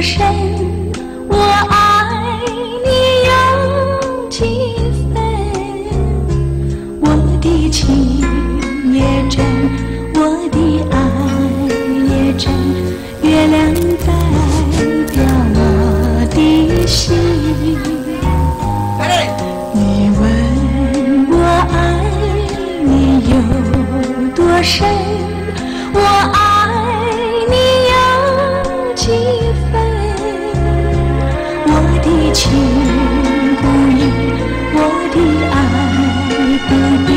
深，我爱你有几分？我的情也真，我的爱也真，月亮代表我的心。你问我爱你有多深，我爱你有几分？我的情不移，我的爱不变，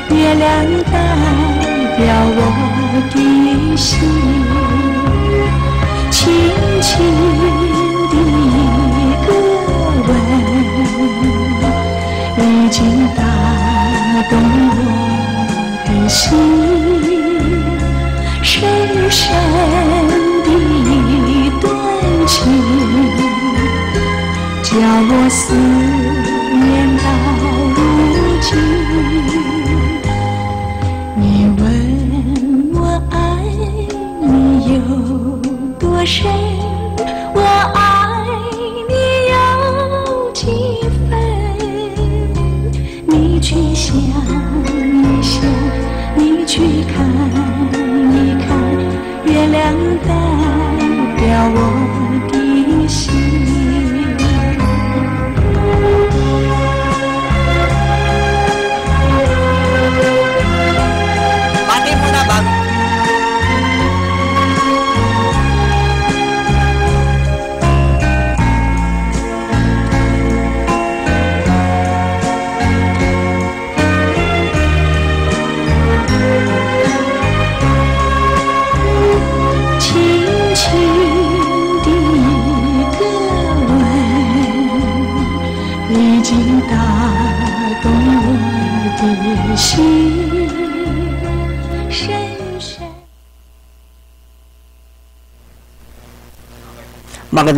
月亮代表我的心。轻轻的一个吻，已经打动我的心。深深的一段情，叫我思念到如今。你问我爱你有多深，我爱你有几分？你去想一想，你去看一看，月亮代表我的心。Pati mo na bago.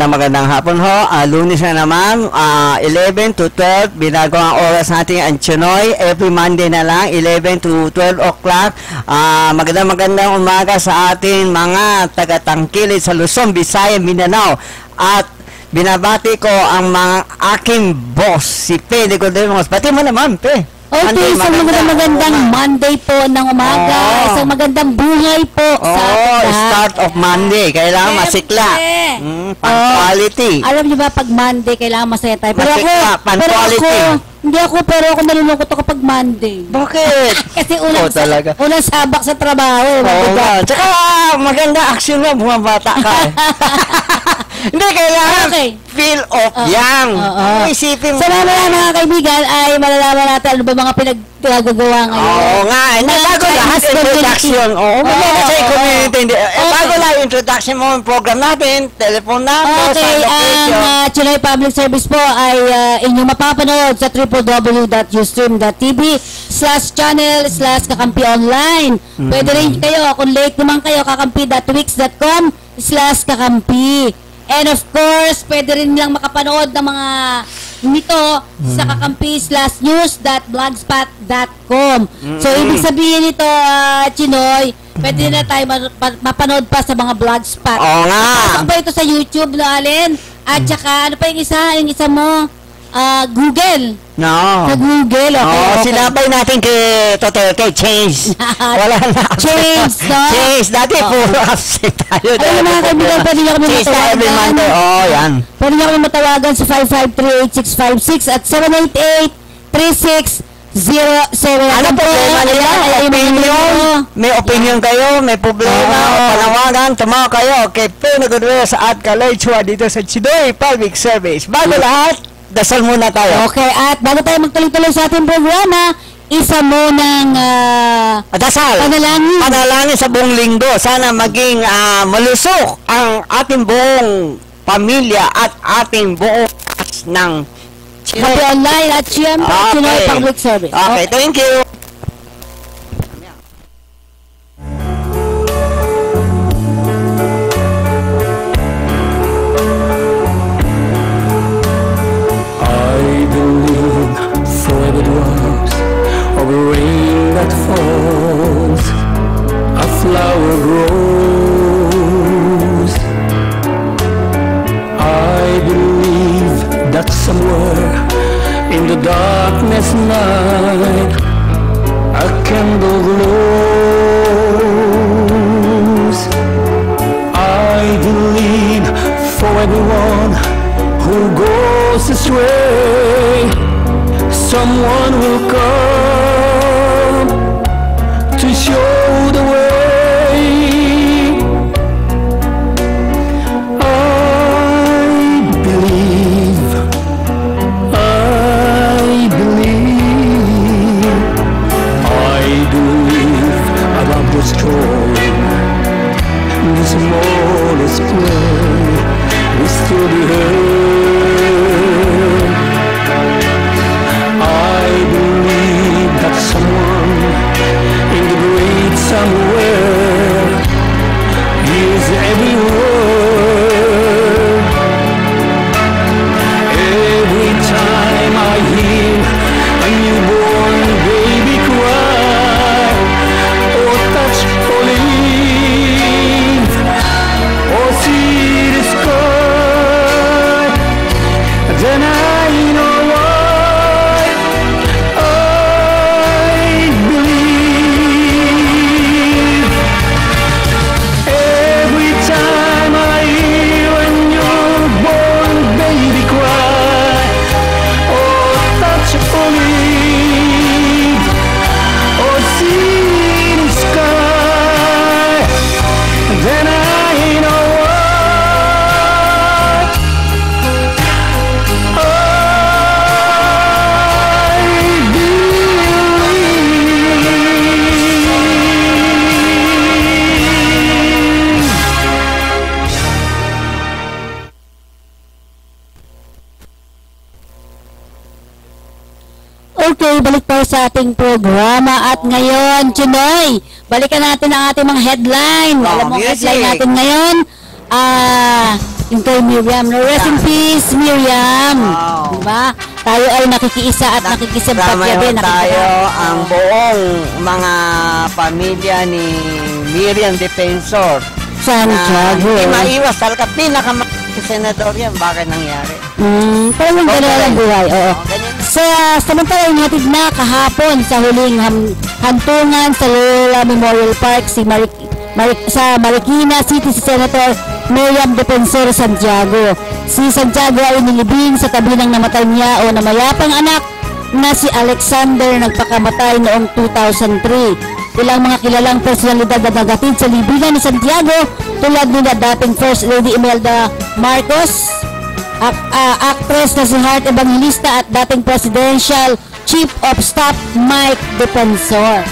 Magandang hapon ho. Lunes na naman, 11 to 12, binago ang oras natin ang Chinoy. Every Monday na lang, 11 to 12 o'clock. Magandang umaga sa ating mga taga-tangkilik sa Luzon, Visayas, Mindanao. At binabati ko ang mga aking boss, si Pe de Cordemos. Bati mo naman, Pe. Okay, isang magandang Monday po ng umaga. Isang magandang buhay po sa ating start of Monday. Kailangan masikla. Punctuality. Alam niyo ba, pag Monday, kailangan masaya tayo. Masikla, punctuality. Pero ako nalulungkot ako pag Monday. Bakit? Kasi unang sabak sa trabaho. Tsaka maganda action mo, bumabata ka. Hindi, kailangan feel of young. Isipin mo. Sa mga kaibigan ay malalaman natin ano ba mga pinagagawa ngayon. Oo nga. Bago lahat introduction. Bago lahat introduction mo yung program natin, telephone number, sa location. Ang Chinoy Public Service po ay inyong mapapanood sa www.ustream.tv/channel/kakampi online. Pwede rin kayo, kung late naman kayo, kakampi.wix.com/kakampi. And of course, pwede rin nilang makapanood ng mga nito sa kakampi/news.blogspot.com. So, ibig sabihin nito, Chinoy, pwede na tayo mapanood pa sa mga blogspot. Oo nga. Pasok ba ito sa YouTube, no, Allen? At saka, ano pa yung isa mo? Google. No. Sa Google, okay. Sinabay natin kay Change. Wala na. Change, no? Change. Dati puro absent tayo. Ayun mga kaibigan, pwede niyo kami matawagan. Every Monday. Yan. Pwede niyo kami matawagan sa 553-8656 at 788-3607. Ano problema nila? May opinion kayo, may problema, panawagan, tumawa kayo kay Pino Gutierrez at Kalay Chua dito sa Chinoy Public Service. Bago lahat, dasal muna tayo. Okay, at bago tayo magtuloy-tuloy sa ating programa, isa mo ng dasal. Panalangin sa buong linggo. Sana maging malusok ang ating buong pamilya at ating buong ng Chinoy Online at Chinoy Public Service. Okay, thank you. Rain that falls, a flower grows. In the darkness night, a candle glows. I believe for everyone who goes astray, someone will come to show the way. Story, the smallest play we still be heard. I believe that someone in the great somewhere hears every word. Every time I hear a newborn baby cry, or touch or leave, or see the sky, then I know why I believe. Every time I hear a newborn baby cry, or touch or leave, or see the sky, then I know what I believe. Okay, balik tayo sa ating programa at ngayon, Chinoy, balikan natin ang ating mga headline. Alam mo, music. headline natin ngayon, yung kay Miriam. No, rest in peace, Miriam. Wow. Diba? Tayo ay nakikiisa at nakikisabagyabi. tayo ang buong mga pamilya ni Miriam Defensor. Santiago. Hindi maiwas talaga. Pinakamagaling senador yan. Bakit nangyari? Talagang gano'n ang buhay. Oo. Ganyan. Samantala inatid na kahapon sa huling hantungan sa Loyola Memorial Park sa Marikina City si Senator Miriam Defensor Santiago. Si Santiago ay nilibing sa tabi ng namatay niya o namayapang anak na si Alexander nagpakamatay noong 2003. Ilang mga kilalang personalidad na nagatid sa libingan ni Santiago tulad nila dating First Lady Imelda Marcos, actress na si Heart Evangelista at dating Presidential Chief of Staff Mike Defensor.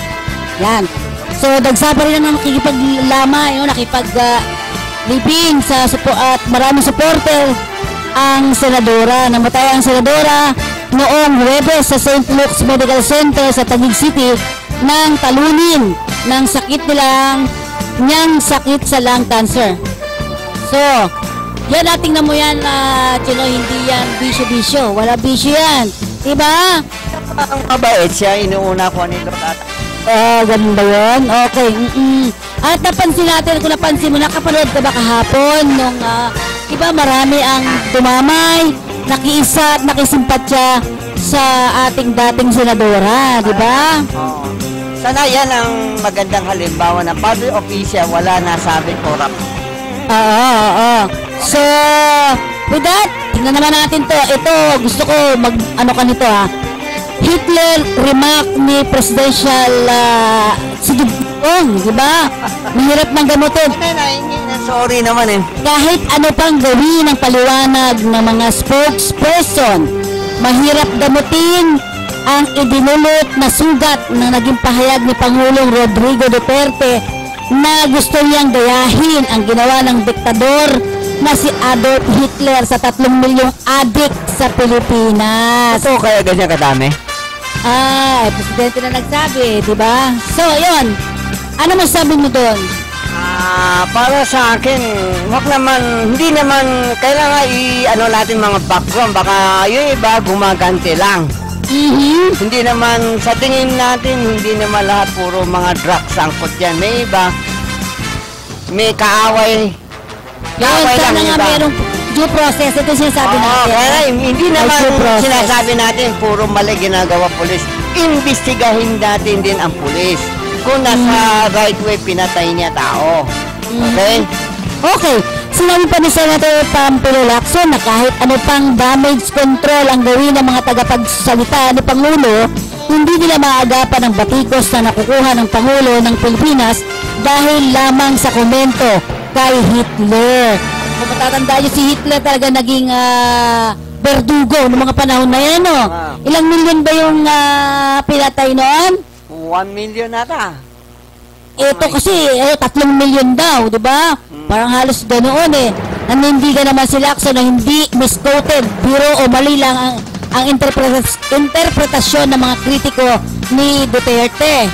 Yan. So, nagsaba rin ang nakikipaglama, nakipaglibing sa at maraming supporter ang senadora. Namatay ang senadora noong Huwebes sa St. Luke's Medical Center sa Taguig City ng talunin ng niyang sakit sa lung cancer. So, yan, tingnan mo yan, Chino, hindi yan bisyo-bisyo. Wala bisyo yan. Diba? Ang mabait siya, inuuna ko nito tata. Ganun ba yun? Okay. At napansin natin, kung napansin mo, nakapanood ka ba kahapon nung, diba, marami ang dumamay, nakiisa at nakisimpatya sa ating dating senadora, diba? Oo. Sana yan ang magandang halimbawa na public official, wala nasabing corrupt. Oo. So, with that, tingnan naman natin to. Ito, gusto ko kanito Hitler remark ni Presidential si Dugong, di ba? Mahirap nang gamutin. Sorry naman eh. Kahit ano pang gawin ng paliwanag ng mga spokesperson, mahirap gamutin ang idinulot na sugat na naging pahayag ni Pangulong Rodrigo Duterte na gusto niyang gayahin ang ginawa ng diktador na si Adolf Hitler sa 3 milyong adik sa Pilipinas. So, kaya ganyan kadami? Presidente na nagsabi, di ba? So, yun. Ano masabi mo doon? Para sa akin, hindi naman, kailangan natin mga background, baka yung iba gumaganti lang. Hindi naman, sa tingin natin, hindi naman lahat puro mga drugs angkot yan. May iba, may kaaway. Yan, sana nga due process. Ito yung sinasabi natin. Kaya hindi May naman due process. sinasabi natin puro mali ginagawa pulis. Imbestigahin natin din ang pulis. Kung nasa right way pinatay niya tao. Okay? Okay. Sinabi pa ni Senator Pampilo Lacson na kahit ano pang damage control ang gawin ng mga tagapagsalita ni Pangulo, hindi nila maagapan ang batikos na nakukuha ng Pangulo ng Pilipinas dahil lamang sa komento kay Hitler. Kung matatandaan nyo, si Hitler talaga naging berdugo noong mga panahon na yan, no? Ilang milyon ba yung pinatay noon? 1 million nata. Ito kasi, 3 milyon daw, di ba? Parang halos ganoon eh. Nanindigan naman si Lacson na hindi misquoted, biro o mali lang ang interpretasyon ng mga kritiko ni Duterte.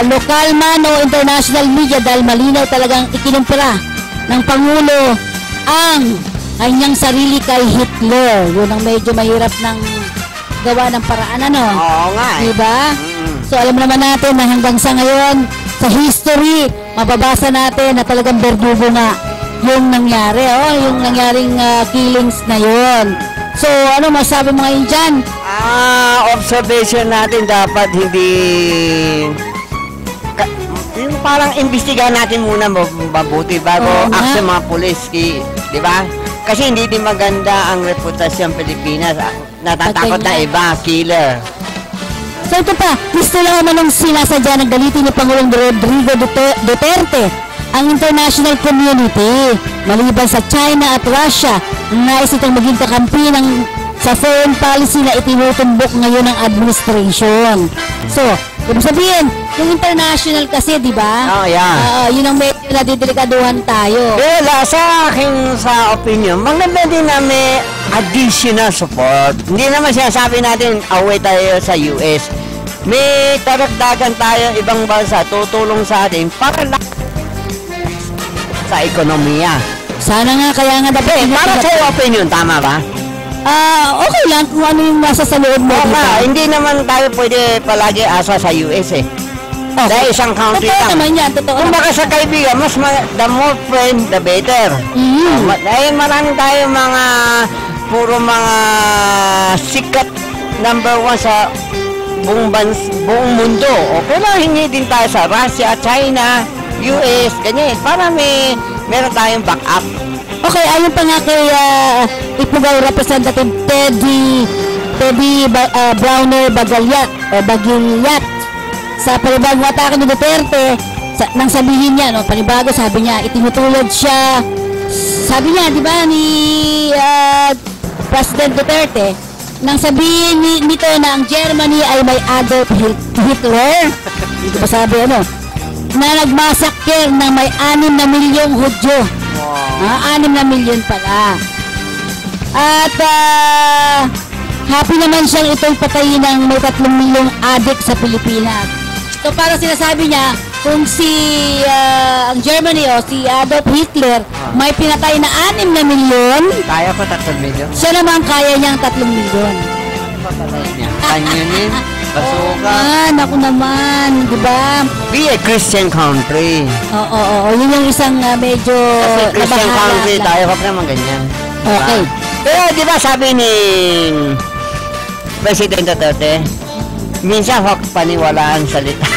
Lokal man o international media dahil malinaw talagang ikinumpira ng Pangulo ang kanyang sarili kay Hitler. Yun ang medyo mahirap ng gawa ng paraan, ano? Oo nga eh. Diba? So alam naman natin na hanggang sa ngayon, sa history, mababasa natin na talagang berdugo nga yung nangyari, yung nangyaring killings na yun. So ano masabi mo ngayon dyan? Observation natin dapat hindi... yung parang imbestigahan natin muna mabuti bago action mga pulis, di ba? Kasi hindi din maganda ang reputasyon Pilipinas. Natatakot na iba, killer. So ito pa, gusto lang naman nung sinasadya ng galitin ni Pangulong Rodrigo Duterte ang international community. Maliban sa China at Russia, nais itong maging kakampi sa foreign policy na itinutumbok ngayon ng administration. So, ibig sabihin, yung international kasi, di ba? Yun ang medyo nadidelikaduhan tayo. Well, sa opinion, maganda din na may additional support. Hindi naman sinasabi natin away tayo sa US. May taragdagan tayo ibang bansa tutulong sa atin para sa ekonomiya. Sana nga, kaya nga dapat. Para sa opinion, tama ba? Okay lang kung ano yung nasa sa loob mo. Hindi naman tayo pwede palagi asa sa US eh. Dahil isang country totoo lang. Naman yan, totoo. Kung baka sa kaibigan, the more friend, the better. Dahil marami tayo puro mga sikat number 1 sa buong mundo. O, pero hingi din tayo sa Russia, China, US, ganyan. Para meron tayong backup. Okay, ayon pa nga kay Ifugao Representative Teddy Browner Bagalyat sa panibagong atake ni Duterte nang sabihin niya, panibago sabi niya, itinutulad siya, sabi niya, di ba, ni President Duterte, nang sabihin nito na ang Germany ay may Adolf Hitler, dito pa sabi, na nagmasakir ng may 6 na milyong Hudyo. 6 na milyon pala. At happy naman siyang itong patayin ng may 3 milyong adik sa Pilipinas. So para sinasabi niya, kung ang Germany si Adolf Hitler may pinatay na 6 na milyon, kaya ko 3 milyon. Siya naman kaya niyang 3 milyon. Papatay niya. Kanyunin, basuka. Naku naman, di ba? Be a Christian country. Oo. Yun yung isang medyo kasi Christian country tayo, huwag naman ganyan. Okay. Pero di ba sabi ni President Duterte, minsan huwag paniwalaan salita.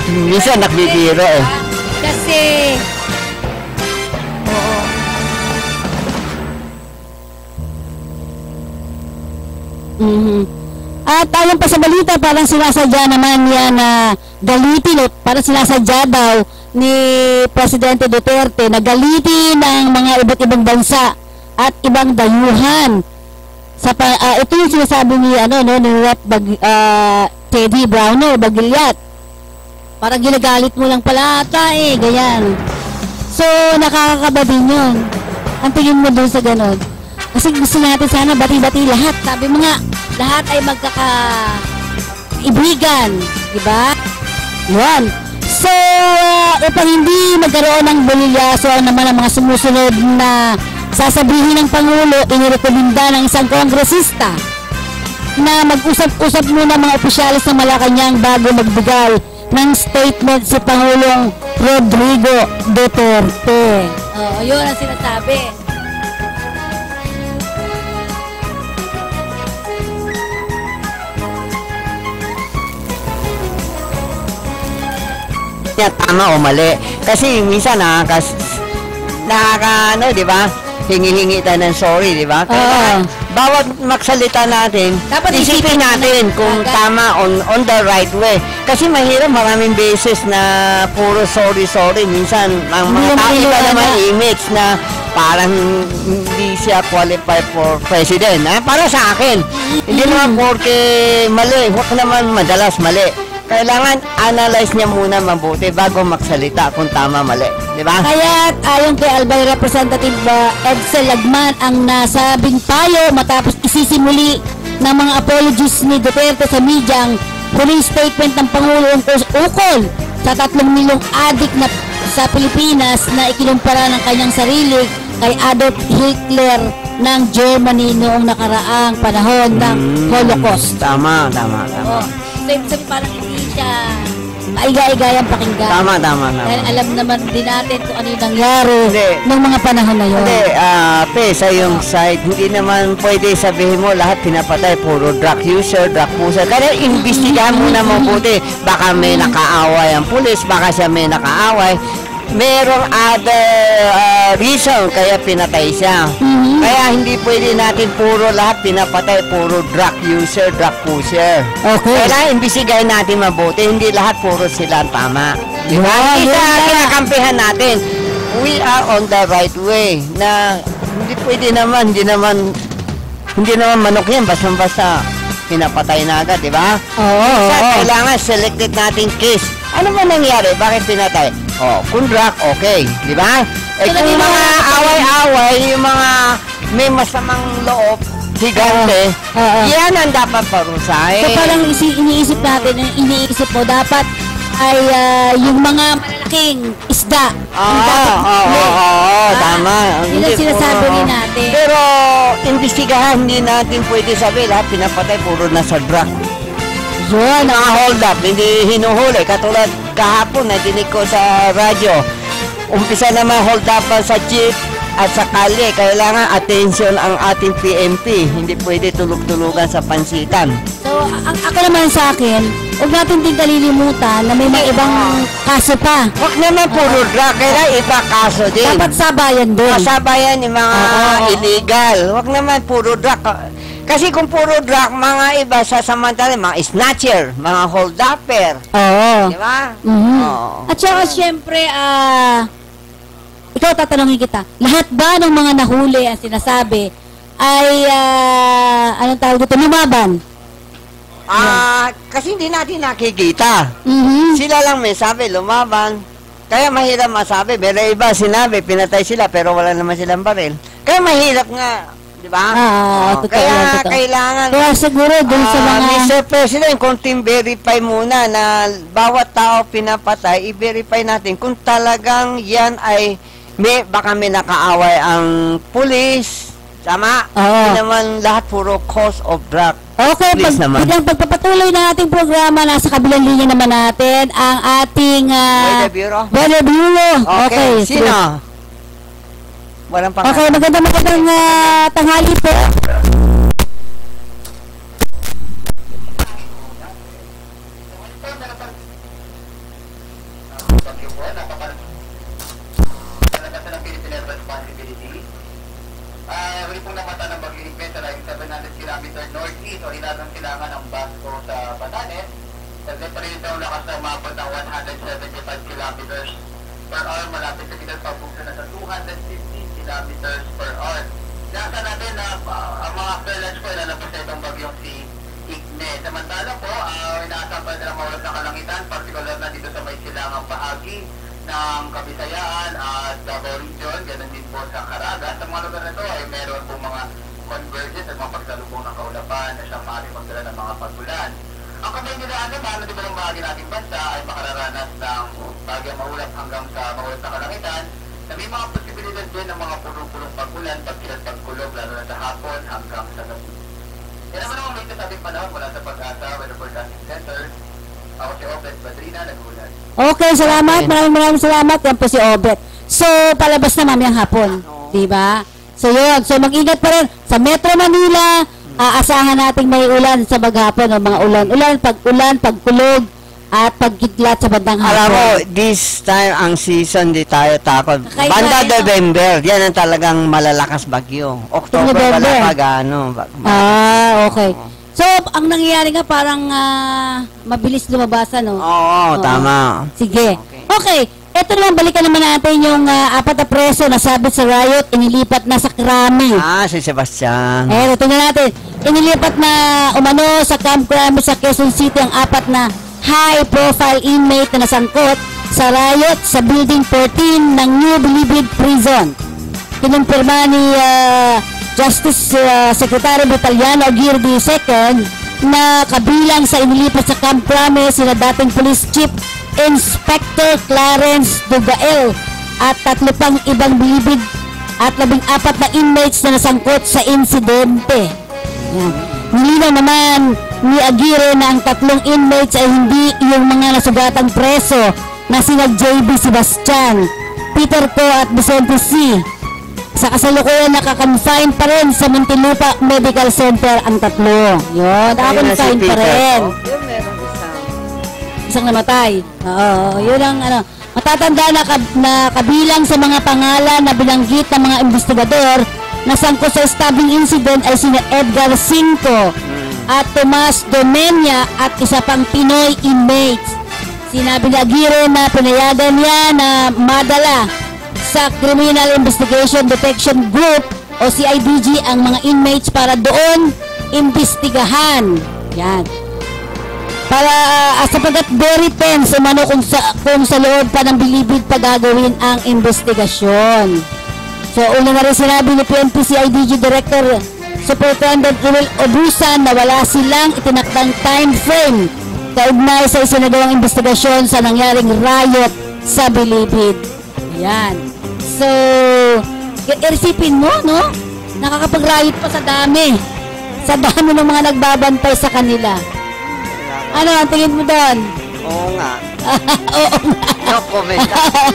Minsan nagbibiro eh. Kasi At ayon pa sa balita, parang sinasadya naman yan na galitin, parang sinasadya daw ni Presidente Duterte na galitin ang mga iba't ibang bansa at ibang dayuhan. Ito yung sinasabi ni ni Rep. Teddy Browner Bagalyat. Parang ginagalit mo lang pala ata ganyan. So nakakakaba din yun. Ang tingin mo doon sa ganon? Kasi gusto natin sana bati-bati lahat. Sabi mo nga, lahat ay magkakaibigan, di ba? Yan. So, upang hindi magkaroon ng bulilyaso naman ang mga sumusunod na sasabihin ng Pangulo, inirekomenda ng isang kongresista na mag-usap-usap muna mga opisyalis ng Malacanang bago magbigay ng statement si Pangulong Rodrigo Duterte. Yun ang sinasabi. niya tama o mali. Kasi minsan ano, di ba? Hingi-hingi tayo ng sorry, di ba? Kaya bawat magsalita natin, dapat isipin natin kung tama on the right way. Kasi mahirap, maraming beses na puro sorry. Minsan, ang mga tao iba naman image na parang hindi siya qualified for president. Para sa akin, hindi naman porque mali, huwag naman madalas mali. Kailangan analyze niya muna mabuti bago magsalita kung tama mali, di ba? Kaya ayon kay Albay Representative Edsel Lagman ang nasabing payo matapos isisimuli ng mga apologies ni Duterte sa media ang huling statement ng Pangulo ukol sa 3 milyong adik na sa Pilipinas na ikinumpara ng kanyang sarili kay Adolf Hitler ng Germany noong nakaraang panahon ng Holocaust. Tama. So, parang hindi siya maiga-igayang pakinggan. Tama. Dahil alam naman din natin kung ano yung nangyari Hindi. ng mga panahon na yun. Hindi, sa yung side, hindi naman pwede sabihin mo lahat pinapatay, puro drug user, drug puser. Kaya imbestigahan muna mabuti. Baka may nakaaway ang pulis, baka siya may nakaaway. Merong other reason kaya pinatay siya. Kaya hindi pwede natin puro lahat pinapatay, puro drug user, drug pusher. Okay. Kailangan imbisigahin natin mabuti, hindi lahat puro sila ang tama. Di ba? Hindi sa kinakampihan natin. We are on the right way na hindi naman manok yan, basta pinapatay na agad, di ba? Kailangan selected natin case. Ano ba nangyari? Bakit pinatay? Kung drug, okay, di ba? Kung mga away-away, yung mga may masamang loob, higante, yan ang dapat parusahin. So parang iniisip mo, dapat ay yung mga malalaking isda. Tama. Yun ang sinasabi rin natin. Pero, imbestigahan, hindi natin pwede sabihin, lahat pinapatay, puro nasa drug. Yun. Mga hold up, hindi hinuhuli. Katulad kahapon, nadinig ko sa radyo, umpisa naman hold up sa jeep at sa kalye. Kailangan attention ang ating PMP. Hindi pwede tulog-tulugan sa pansitan. So, ako naman sa akin, huwag natin din kalilimutan na may mga ibang kaso pa. Huwag naman puro drug, kailangan iba kaso din. Dapat sabayan din. Masabayan yung mga illegal. Huwag naman puro drug. Kasi kung puro drug, mga iba sasamantala, mga snatcher, mga hold-upper. Di ba? At saka siyempre, ikaw tatanungin kita, lahat ba ng mga nahuli ang sinasabi ay, anong tawag dito, lumaban? Kasi hindi natin nakikita. Sila lang may sabi, lumaban. Kaya mahirap masabi. Pero iba sinabi, pinatay sila pero wala naman silang baril. Kaya mahirap nga. Diba? Kaya kailangan kaya siguro dun sa mga Mr. President, konting verify muna na bawat tao pinapatay, i-verify natin kung talagang yan ay baka may nakaaway ang pulis. Tama? Hindi naman lahat puro cause of drug. Okay, bilang pagpapatuloy ng ating programa, nasa kabilang linya naman natin ang ating Weather Bureau. Okay, sino? Walang pangalan. Okay, magandang tanghali po. Huli pong namata ng Bagyo Igme sa line 700 km northeast o hinatang silangan ng Basco sa Batanes. Kasi pa rin ito ang lakas na umabot ng 175 kilometers per hour. Malapit sa kitang pabuksa na sa 250 kilometers per hour. Nasa natin na ang mga fairlands po ilalabas sa itong bagyong si Igme. Samantala po, inaasahan pa na maulap na kalangitan, partikular na dito sa may silangang bahagi ng Kabisayaan at Davao Region, ganun din po sa Caraga. Sa mga lugar na ito ay meron po mga convergence at mga pagsalubong ng kaulapan na siyang maaaring magdala ng mga pagulan. Ang kabilang naman na dibalang bahagi nating bansa ay makararanas ng bagyang maulap hanggang sa maulap na kalangitan na may mga posibilidad din ng mga pulong-pulong pagulan, pagkilat pagkulog, lalo na sa hapon hanggang sa gabi. Yan naman ang may kasabing panahon mula sa Pag-asa Weather Forecasting Center. Ako si Obet Badrina, nagulat. Okay, salamat. Maraming salamat. Yan po si Obet. So, palabas na mamayang hapon. Diba? So, yun. So, mag-ingat pa rin. Sa Metro Manila, aasahan nating may ulan sa maghapon o mga ulan-ulan, pag-ulan, pagkulog, at pagkidlat sa bandang Alam mo, hapon. this time ang season di tayo takot. Kakaiba, Banda eh, no? November, yan ang talagang malalakas bagyo. October November. pala pag ano. Okay. So, ang nangyayari nga parang mabilis lumabasa, no? Oo, tama. Sige. Okay. Ito naman, balikan naman natin yung 4 na preso na sabit sa riot, inilipat na sa Krami. Si Sebastian. Tingnan natin. Inilipat na umano sa Camp Krami sa Quezon City ang 4 na high-profile inmate na nasangkot sa riot sa Building 14 ng New Bilibid Prison. Kinumpirma ni Justice Secretary Bataliano Aguirre II na kabilang sa inilipat sa Camp Krami sina dating Police Chief Inspector Clarence Dugael at 3 pang ibang bilibid at 14 na inmates na nasangkot sa insidente. Yan. Nilinaw naman ni Aguirre na ang 3 inmates ay hindi yung mga nasugatang preso na sina JB Sebastian, Peter Co at Vicente C. Sa kasalukuyan nakakonfine pa rin sa Muntinlupa Medical Center ang 3. Yun, nakakonfine pa rin. Isang namatay. Oo, yun ang ano. Matatanda na kabilang sa mga pangalan na binanggit ng mga investigador na sangkot sa stabbing incident ay sina Edgar Cinco at Tomas Domenia at isa pang Pinoy inmates. Sinabi ni Aguirre na pinayagan niya na madala sa Criminal Investigation Detection Group o CIDG ang mga inmates para doon imbestigahan. Yan. Para sapagkat very tense umano kung sa loob pa ng bilibid pa gagawin ang investigasyon. So una na rin sinabi ni PNP CIDG Director Superintendent Ruel Obusan na wala silang itinakdang time frame kaugnay sa isinagawang investigasyon sa nangyaring riot sa bilibid. Ayan. So, irisipin mo, no? Nakakapag-riot pa sa dami. Sa dami ng mga nagbabantay sa kanila. Ano ang tingin mo doon? Oo nga. Oo nga. No comment.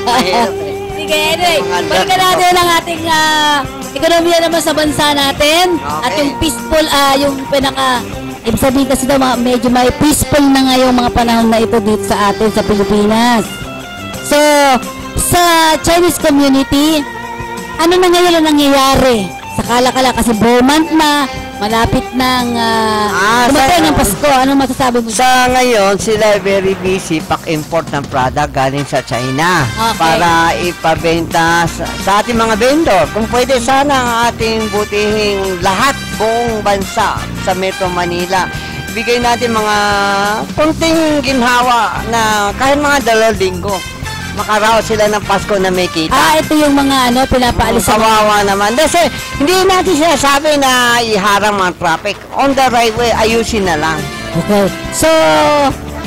Mahirap eh. Sige, anyway. Balikan natin ang ating ekonomiya naman sa bansa natin. Okay. At yung peaceful, yung ibig sabihin kasi daw, medyo may peaceful na ngayong mga panahon na ito dito sa atin sa Pilipinas. So, sa Chinese community, ano na ngayon ang nangyayari? Sa kala-kala kasi month na, malapit nang dumating ang Pasko. Ano masasabi mo? Sa ngayon, sila very busy pack-import ng product galing sa China para ipabenta sa ating mga vendor. Kung pwede sana ang ating butihing lahat buong bansa sa Metro Manila. Bigay natin mga kunting ginhawa na kahit mga 2 linggo. Makaraos sila ng Pasko na may kita. Ito yung mga pinapaalis sa kawawa naman. Kasi hindi natin sinasabi na iharang ang traffic. On the right way, ayusin na lang. Okay. So,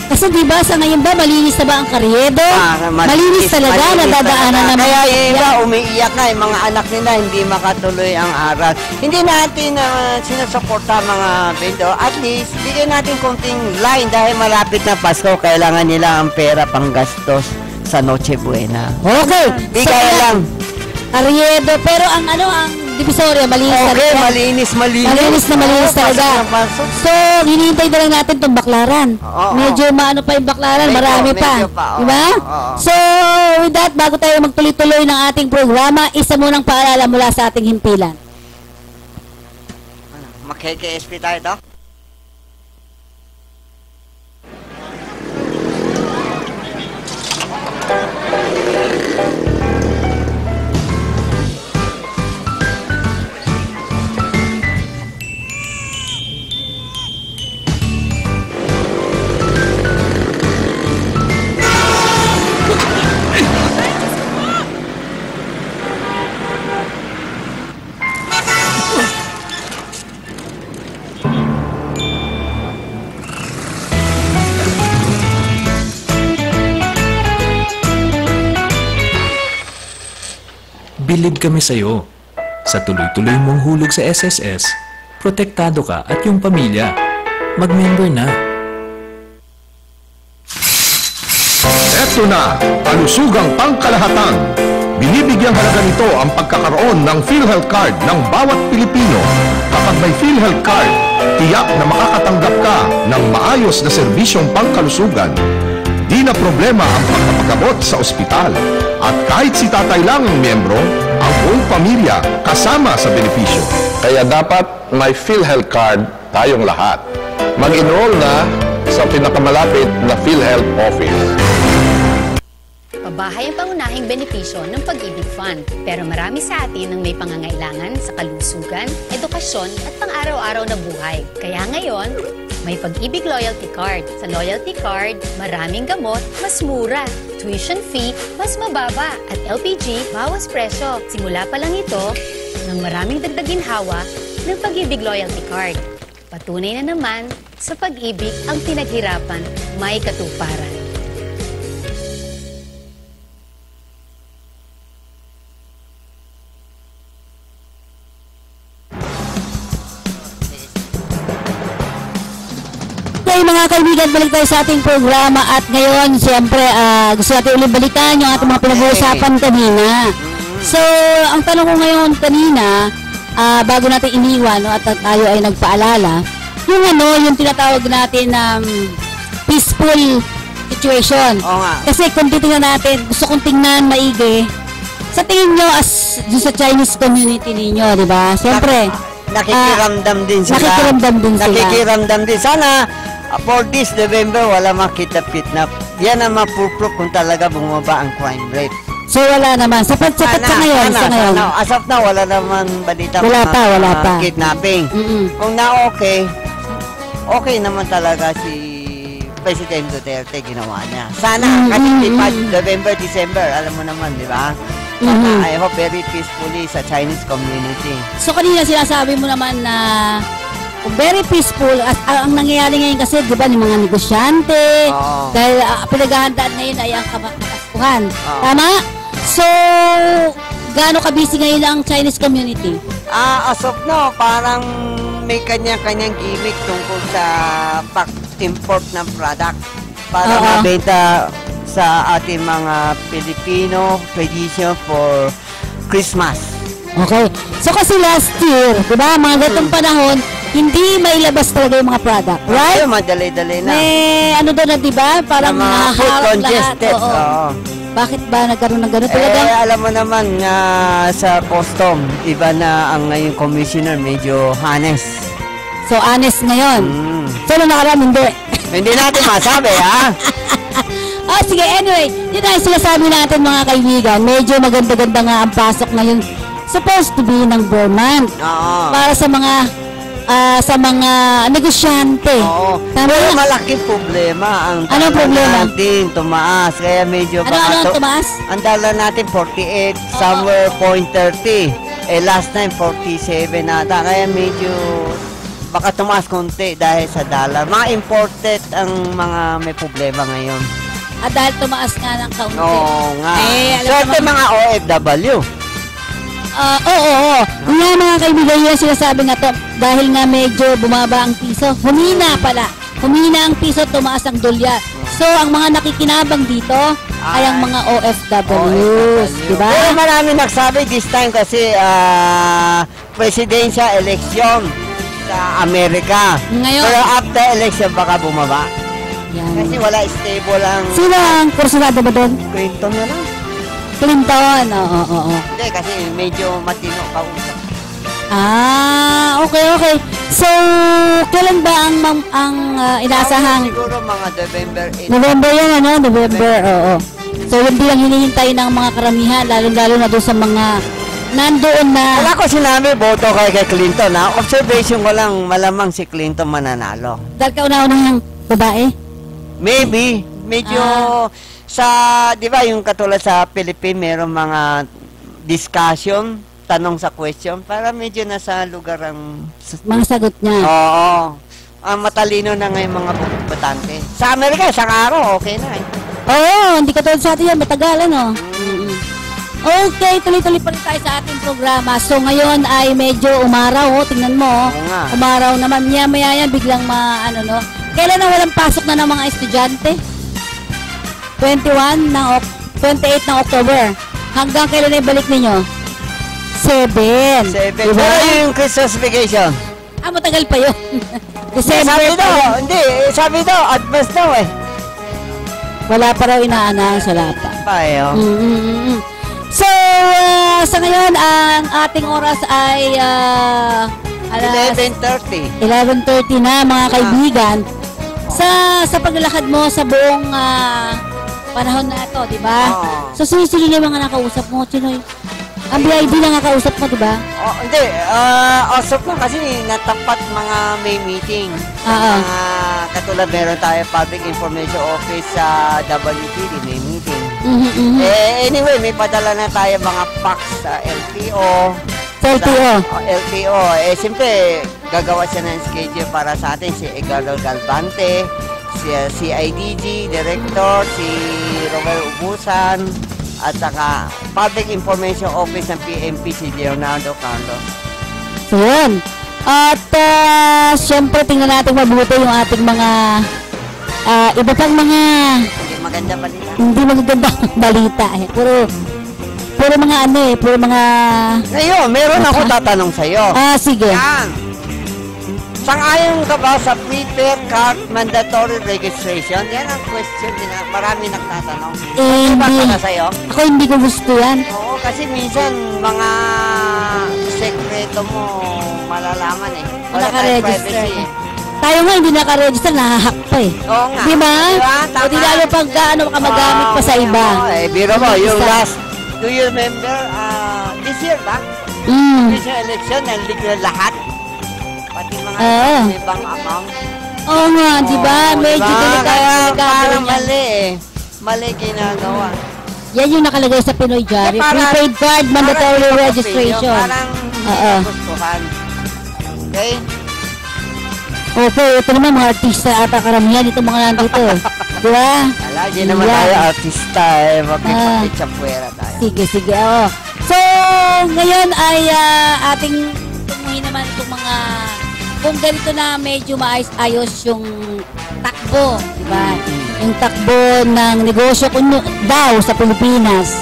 kasi diba sa ngayon ba, malinis na ba ang Karyedo? Malinis talaga, nadadaanan naman. Kaya iba, umiiyak na, yung mga anak nila hindi makatuloy ang aral. Hindi natin sinusuporta mga vendor. At least, bigyan natin konting line dahil malapit na Pasko, kailangan nila ang pera pang gastos sa Noche Buena. Okay. Bigay lang. Karyedo, pero ang Divisoria, malinis talaga. Okay, malinis. Malinis na malinis talaga. So, hinihintay na lang natin itong baklaran. Medyo maano pa yung baklaran, marami pa. Diba? So, with that, bago tayo magtuloy-tuloy ng ating programa, isa munang paalala mula sa ating himpilan. Mag-KSP tayo to? Bilib kami sa'yo. Sa tuloy-tuloy mong hulog sa SSS, protektado ka at yung pamilya. Mag-member na. Eto na, kalusugang pangkalahatan. Binibigyang halaga nito ang pagkakaroon ng PhilHealth Card ng bawat Pilipino. Kapag may PhilHealth Card, tiyak na makakatanggap ka ng maayos na serbisyong pangkalusugan. hindi na problema ang pagpapagamot sa ospital. At kahit si tatay lang ang miyembro, ang buong pamilya kasama sa benepisyo. Kaya dapat may PhilHealth card tayong lahat. Mag-enroll na sa pinakamalapit na PhilHealth office. Pabahay ang pangunahing benepisyo ng Pag-ibig Fund. Pero marami sa atin ang may pangangailangan sa kalusugan, edukasyon at pang-araw-araw na buhay. Kaya ngayon, may Pag-ibig Loyalty Card. Sa Loyalty Card, maraming gamot, mas mura. Tuition fee, mas mababa. At LPG, bawas presyo. Simula pa lang ito, ng maraming dagdag ginhawa ng Pag-ibig Loyalty Card. Patunay na naman, sa pag-ibig ang pinaghirapan, may katuparan. Okay mga kaibigan, balik tayo sa ating programa at ngayon, siyempre, gusto natin ulit balikan yung ating mga pinag-uusapan kanina. So, ang tanong ko ngayon kanina, bago natin iniwan at tayo ay nagpaalala, yung tinatawag natin peaceful situation. Oo nga. Kasi kung titingnan natin, gusto kong tingnan maigi, sa tingin nyo as sa Chinese community ninyo, di ba? Siyempre, Nakikiramdam din sila. Nakikiramdam din sila. Nakikiramdam din. Sana, for this November, wala makitap-kitnap. Yan ang mapupro kung talaga bumaba ang crime rate. So wala naman. Sapat sa ngayon. Sana. As of now, wala naman balita. Wala pa. Kidnapping. Kung okay naman talaga si President Duterte ginawa niya. Sana, kasi November, December, alam mo naman, di ba? I hope very peacefully sa Chinese community. So kanina sinasabi mo naman na very peaceful ang nangyayari ngayon kasi di ba ng mga negosyante dahil pinaghahandaan ngayon ay ang kapaskuhan. Tama? So gaano ka-busy ngayon ang Chinese community? As of now, parang may kanya-kanyang gimmick tungkol sa import ng product para mabenta sa ating mga Filipino tradition for Christmas. Okay. So kasi last year, di ba, mga gatong panahon, hindi mailabas talaga yung mga product, right? Ay, madali-dali na. May ano doon na, di ba? Parang naharap lahat. Oo. Bakit ba nagkaroon ng gano'n talaga? Alam mo naman na sa custom, iba na ang ngayong commissioner, medyo honest. So, honest ngayon? So, nung nakaraan, hindi. Hindi natin masabi, ha? Sige, anyway, yun ay sinasabi natin mga kaibigan, medyo maganda-ganda nga ang pasok ngayon. Supposed to be ng Burman. Para sa mga negosyante. Pero malaking problema ang natin tumaas. Kaya medyo ano tumaas? Ang dollar natin 48, somewhere 0.30. Last time 47 nata. Kaya medyo baka tumaas konti dahil sa dollar. Mga imported ang mga may problema ngayon. Dahil tumaas nga ng kaunti. Oo nga. Swerte mga OFW. Oo. Nga mga kaibigan, yung sinasabi nga to, dahil nga medyo bumaba ang piso, humina ang piso, tumaas ang dolyar. So, ang mga nakikinabang dito ay ang mga OFWs, di ba? Pero marami nagsabi this time kasi presidential election sa Amerika. Ngayon, pero after election baka bumaba. Yan. Kasi wala stable ang... Sino ang kursunado ba doon? Clinton na lang. Clinton, oo. Hindi, kasi medyo matino kausap. Okay. So, kailan ba ang inaasahan? Siguro mga November 8. November yan, November, oo. So, hindi lang hinihintay ng mga karamihan, lalo na doon sa mga nandoon na... Wala ko sinabi, boto kay Clinton, ha? Observation ko lang, malamang si Clinton mananalo. Dahil kauna-una ng babae? Maybe. Medyo sa, di ba, yung katulad sa Philippines, mayroong mga discussion, tanong sa question, para medyo nasa lugar ang... Mga sagot niya. Oo. Ang matalino na ngayon mga botante. Sa Amerika, isang araw, okay na eh. Oo, hindi katulad sa atin yan, matagal, ano? Okay, tuloy-tuloy pa rin tayo sa ating programa. So, ngayon ay medyo umaraw, tingnan mo. Umaraw naman niya, maya yan, biglang Kailan na walang pasok na ng mga estudyante? 28 ng October. Hanggang kailan na ibalik ninyo? 7. Diba? Pero yung Christmas vacation. Matagal pa yun. Sabi daw, advance daw eh. Wala pa raw ina-announce, wala pa. Payo. So, sa ngayon, ang ating oras ay alas 11:30. 11:30 na, mga kaibigan. Sa paglalakad mo sa buong panahon na ito, di ba? So, sino yung mga nakausap mo, Chinoy? Ang BID na nakausap mo, di ba? Hindi. Usap lang kasi natapat mga may meeting. Katulad meron tayo Public Information Office sa WPD, may meeting. Anyway, may padala na tayo mga packs sa LTO. LTO. Siyempre, gagawa siya ng schedule para sa atin si Edgardo Galvante, si CIDG Director, si Romel Ubusan, at saka Public Information Office ng PMP si Leonardo Carlos. So, yun. At siyempre, tingnan natin mabuti yung ating mga iba pang mga hindi magagandang balita. Puro mga puro mga... Ngayon, meron ako tatanong sa'yo. Sige. Yan. Sang-ayon ka ba sa prepaid card mandatory registration? Yan ang question na marami nagtatanong. Hindi. Ba sa'yo? Ako hindi ko gusto yan. Oo, kasi minsan mga sekreto mo malalaman Wala tayong privacy Tayo nga hindi naka-register, nahahack pa Oo nga. Diba? O di lalo pag ka magamit pa sa iba. Biro mo, yung last, do you remember, this year ba? This year election, nalik na lahat. Pati mga ibang account. Oo nga, di ba? Medyo delikado parang mali ginagawa. Yan yung nakalagay sa Pinoy Diary. Prepaid card, mandatory registration. Parang gustuhan. Okay? Okay, ito naman mga artista ata karamihan itong mga nandito. Di ba? Wala, di naman tayo artista Magpapit-chapwera tayo. Sige. So, ngayon ay ating tumuhin naman itong mga kung ganito na medyo maayos yung takbo, di ba? Yung takbo ng negosyo daw sa Pilipinas.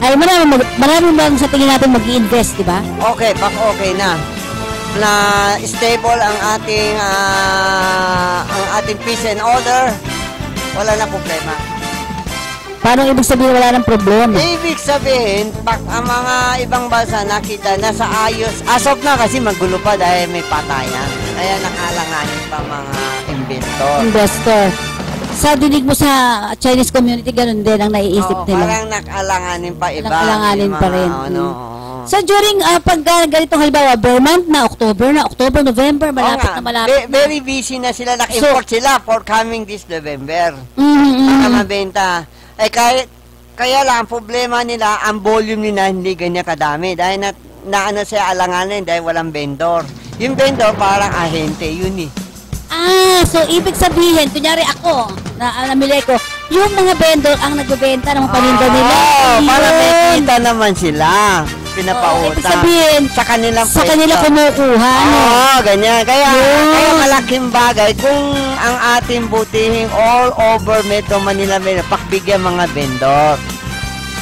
Ay marami bang sa tingin natin mag-i-invest, di ba? Okay, okay na stable ang ating peace and order, wala na problema. Paano ibig sabihin wala ng problema? Ibig sabihin, pag ang mga ibang bansa nakita na sa ayos, as of na kasi magulo pa dahil may patayan. Kaya nakalanganin pa mga investor. Sa dinig mo sa Chinese community, ganun din ang naiisip nila. Parang nakalanganin pa iba. Nakalanganin pa rin. So during pag ganito halimbawa, bare month na, October, November, malapit. Very busy na sila, nag-import sila for coming this November. Mabenta. Kaya lang, ang problema nila, ang volume nila hindi ganyan kadami. Dahil na siya alanganin dahil walang vendor. Yung vendor parang ahente, yun so ibig sabihin, kunyari ako, namili ko, yung mga vendor ang nagbebenta ng mga paninda nila. Para may kita naman sila. Pinapauta. Ibig sabihin, sa kanila kumukuha. Ganyan. Kaya malaking bagay kung ang ating butihing all over Metro Manila, pakbigyan mga vendor.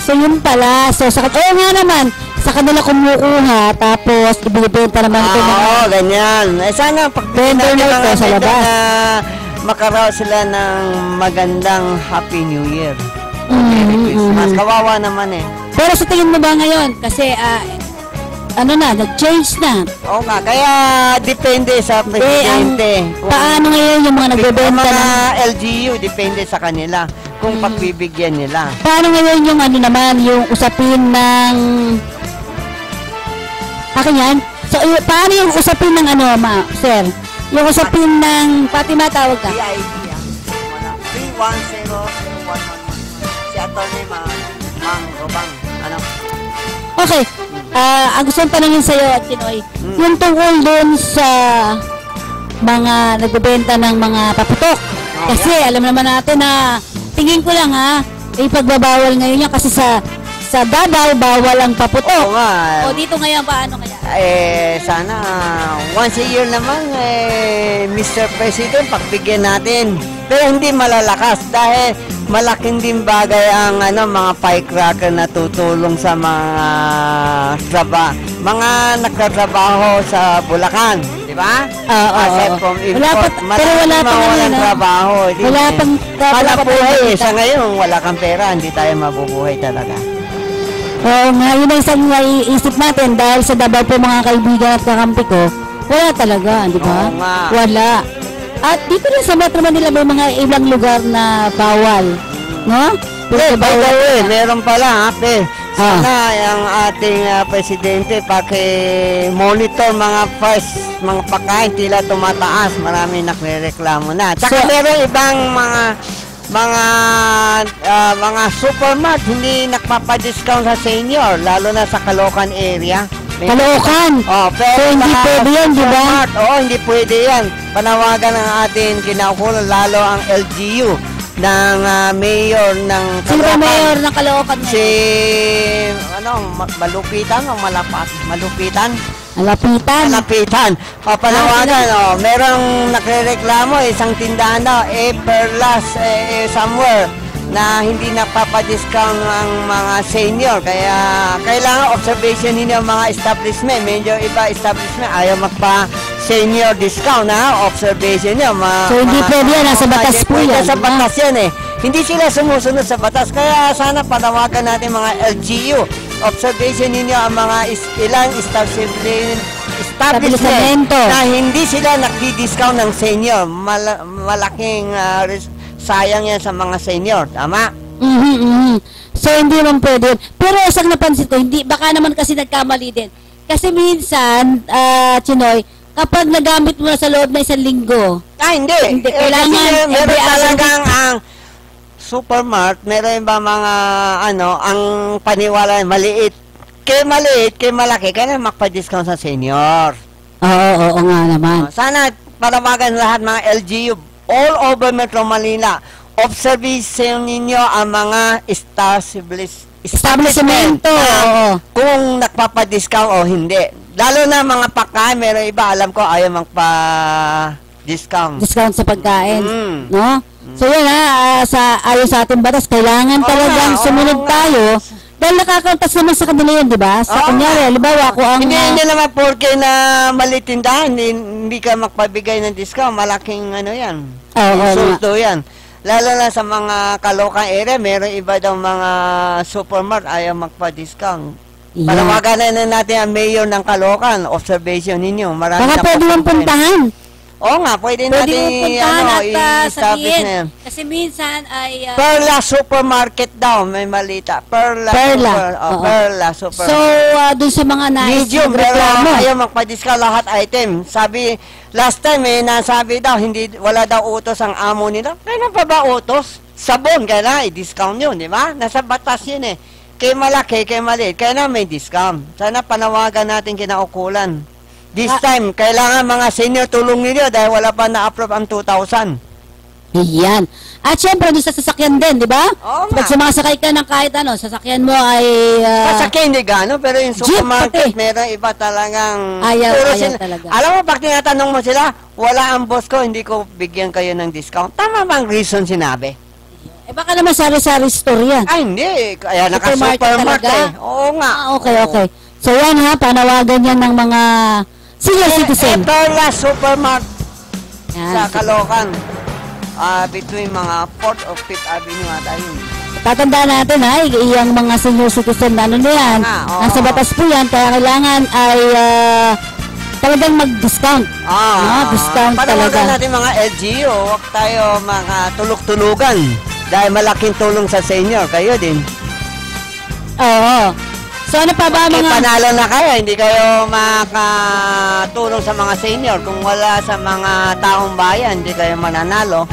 So yun pala. So nga naman, sa kanila kumukuha, tapos ibibenta naman ito mga... ganyan. Sana vendor na ito sa labas. Makaraw sila ng magandang Happy New Year. Merry Christmas. Kawawa naman Pero sa tingin mo ba ngayon? Kasi, nag-change na. Oo nga, kaya depende sa presidente. Paano ngayon yung mga nagbebenta mga LGU, depende sa kanila kung pagbibigyan nila. Paano ngayon yung yung usapin ng... Akin yan? So, paano yung usapin ng sir? Yung usapin ng... Fatima, tawag ka? BID, 310-0111. Si Atty. Mang Robang. Okay. Ang gusto kong tanongin sa'yo, Chinoy, yung tungkol doon sa mga nagbebenta ng mga paputok. Kasi alam naman natin na, tingin ko lang ipagbabawal ngayon yan kasi sa Davao, bawal ang paputok. O dito ngayon, paano kaya? Sana once a year naman, Mr. President, pagbigyan natin. Pero hindi malalakas dahil malaking din bagay ang mga firecracker na tutulong sa mga mga nagtatrabaho sa Bulacan, di ba? Aside from import, pero wala pang walang trabaho. Wala pang buhay. Sa ngayon, wala kang pera, hindi tayo mabubuhay talaga. Oo nga, yun ang isang naiisip natin dahil sa Davao po mga kaibigan at kakampi ko, wala talaga, di ba? Oo nga. Wala. At dito rin sa Metro Manila may mga ibang lugar na bawal, no? By the way, meron pala, ate. Sana yung ating presidente paki-monitor mga mga pagkain tila tumataas. Marami nakrereklamo na. Tsaka meron ibang mga supermart hindi nagpapa-discount sa senior, lalo na sa Caloocan area. Caloocan? Pero so, hindi pwede yan, di ba? Oo, hindi pwede yan. Panawagan ng ating kinaukulan, lalo ang LGU ng mayor ng Caloocan. Sino ba mayor ng Caloocan? Si, Malupitan o Malupitan? Malapitan. Panawagan, merong nakrereklamo, isang tindahan daw, Perlas, somewhere, na hindi napapadiscount ang mga senior. Kaya kailangan observation ninyo mga establishment. Medyo iba establishment, ayaw magpa-senior discount, observation nyo. So hindi pwede yan, nasa batas po yan. Sa batas yan Hindi sila sumusunod sa batas. Kaya sana panawagan natin mga LGU. Observation ninyo ang mga ilang establishment na hindi sila nagdi-discount ng senior. Malaking sayang yan sa mga senior. Tama? So, hindi naman pwede. Pero isang napansin ko, baka naman kasi nagkamali din. Kasi minsan, Chinoy, kapag nagamit mo na sa loob na isang linggo. Hindi. Kailangan, meron talagang ang supermart, meron ba mga, ang paniwala, maliit, kay malaki, kaya magpa-discount sa senior. Oo nga naman. Sana panawagan lahat mga LGU all over Metro Manila, observation ninyo ang mga establishmento kung nagpapa-discount o hindi. Lalo na mga pagkain, meron iba, alam ko, ayaw magpa-discount. Discount sa pagkain, no? So yan ayon sa ating batas, kailangan talagang sumunod tayo. Dahil nakakauntas naman sa kanila yun, di ba? Sa kunyari, halimbawa ako ang... Hindi naman porke na malitindahan, hindi ka magpabigay ng discount. Malaking yan. Insulto yan. Lalo na sa mga Caloocan area, meron iba daw mga supermart ayaw magpa-discount. Panawagan na natin ang mayor ng Caloocan. Observation ninyo. Baka pwede mong puntahan. Oo nga, pwede natin i-establish na yan. Kasi minsan ay... Perla Supermarket daw, may malita. Perla Supermarket. So, dun sa mga medium, reklamo. Ayaw magpa-discount lahat item. Sabi, last time nasabi daw, wala daw utos ang amo nila. Kaya pa ba utos? Sabon, kaya na, i-discount yun, di ba? Nasa batas yun Kay malaki, kay maliit, kaya na may discount. Sana panawagan natin kinaukulan. This time, kailangan mga senior tulong ninyo dahil wala pa na-approve ang 2,000. Iyan. At syempre, doon sa sasakyan din, di ba? Pag sumasakay ka ng kahit sasakyan mo ay... sasakyan hindi gano'n, pero yung supermarket, meron iba talagang... Ayaw talaga. Alam mo, pag tinatanong mo sila, wala ang boss ko, hindi ko bigyan kayo ng discount. Tama bang reason sinabi? Baka naman sari-sari store yan. Hindi. Kaya naka-supermarket. Oo nga. Okay. So yan panawagan yan ng mga... Senior citizen. Perla Supermart sa Caloocan. Between mga 4th or 5th Avenue ata yun. Tatandaan natin iyang mga senior citizen na yan. Nasa batas po yan, kaya kailangan ay talagang mag-discount. Discount talaga. Panawagan natin mga LGU, huwag tayo mga tulog-tulugan. Dahil malaking tulong sa senior, kayo din. Oo. So ano pa ba mga... panalo na kayo, hindi kayo makatulong sa mga senior. Kung wala sa mga taong bayan, hindi kayo mananalo.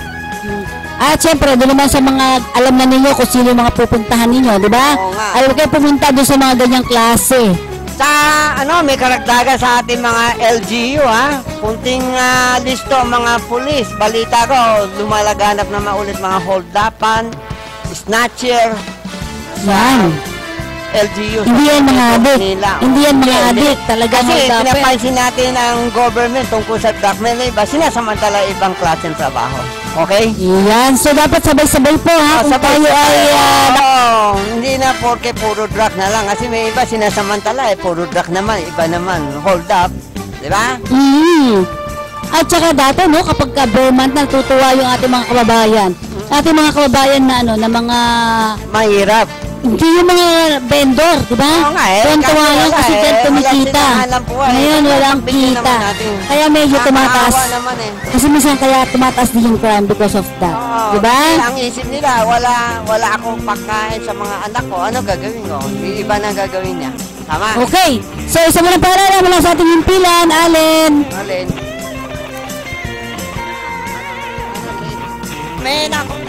At syempre, doon naman sa mga, alam na ninyo kung sino yung mga pupuntahan ninyo, di ba? Oo nga. Ayaw kayo pumunta doon sa mga ganyang klase. Sa, may karagdagan sa ating mga LGU, Punting listo ang mga pulis. Balita ko, lumalaganap na maulit mga hold-upan, snatcher. Yan. LGU. Hindi yan mga adik. Hindi yan mga adik. Talaga kasi pinapansin natin ang government tungkol sa document na iba, sinasamantala ibang klase ng trabaho. Okay? Yan. So, dapat sabay-sabay po ha. Kung tayo ay... Hindi na porke puro drug na lang. Kasi may iba sinasamantala puro drug naman. Iba naman, hold up. Di ba? At saka dati, no, kapag bare month, natutuwa yung ating mga kababayan. Ating mga kababayan na, ano, na mga... Mahirap. Hindi yung mga vendor, di ba? Oo nga eh. Tuwan-tuwa lang kasi dyan kumikita. Ngayon, walang kita. Kaya medyo tumataas. Naman eh. Kasi minsan kaya tumataas din yung crime because of that. Di ba? Ang isip nila, wala akong pagkain sa mga anak ko. Ano gagawin ko? Iba na gagawin niya. Tama? Okay. So, isa mo na para mula sa ating himpilan, Allen. Men ako.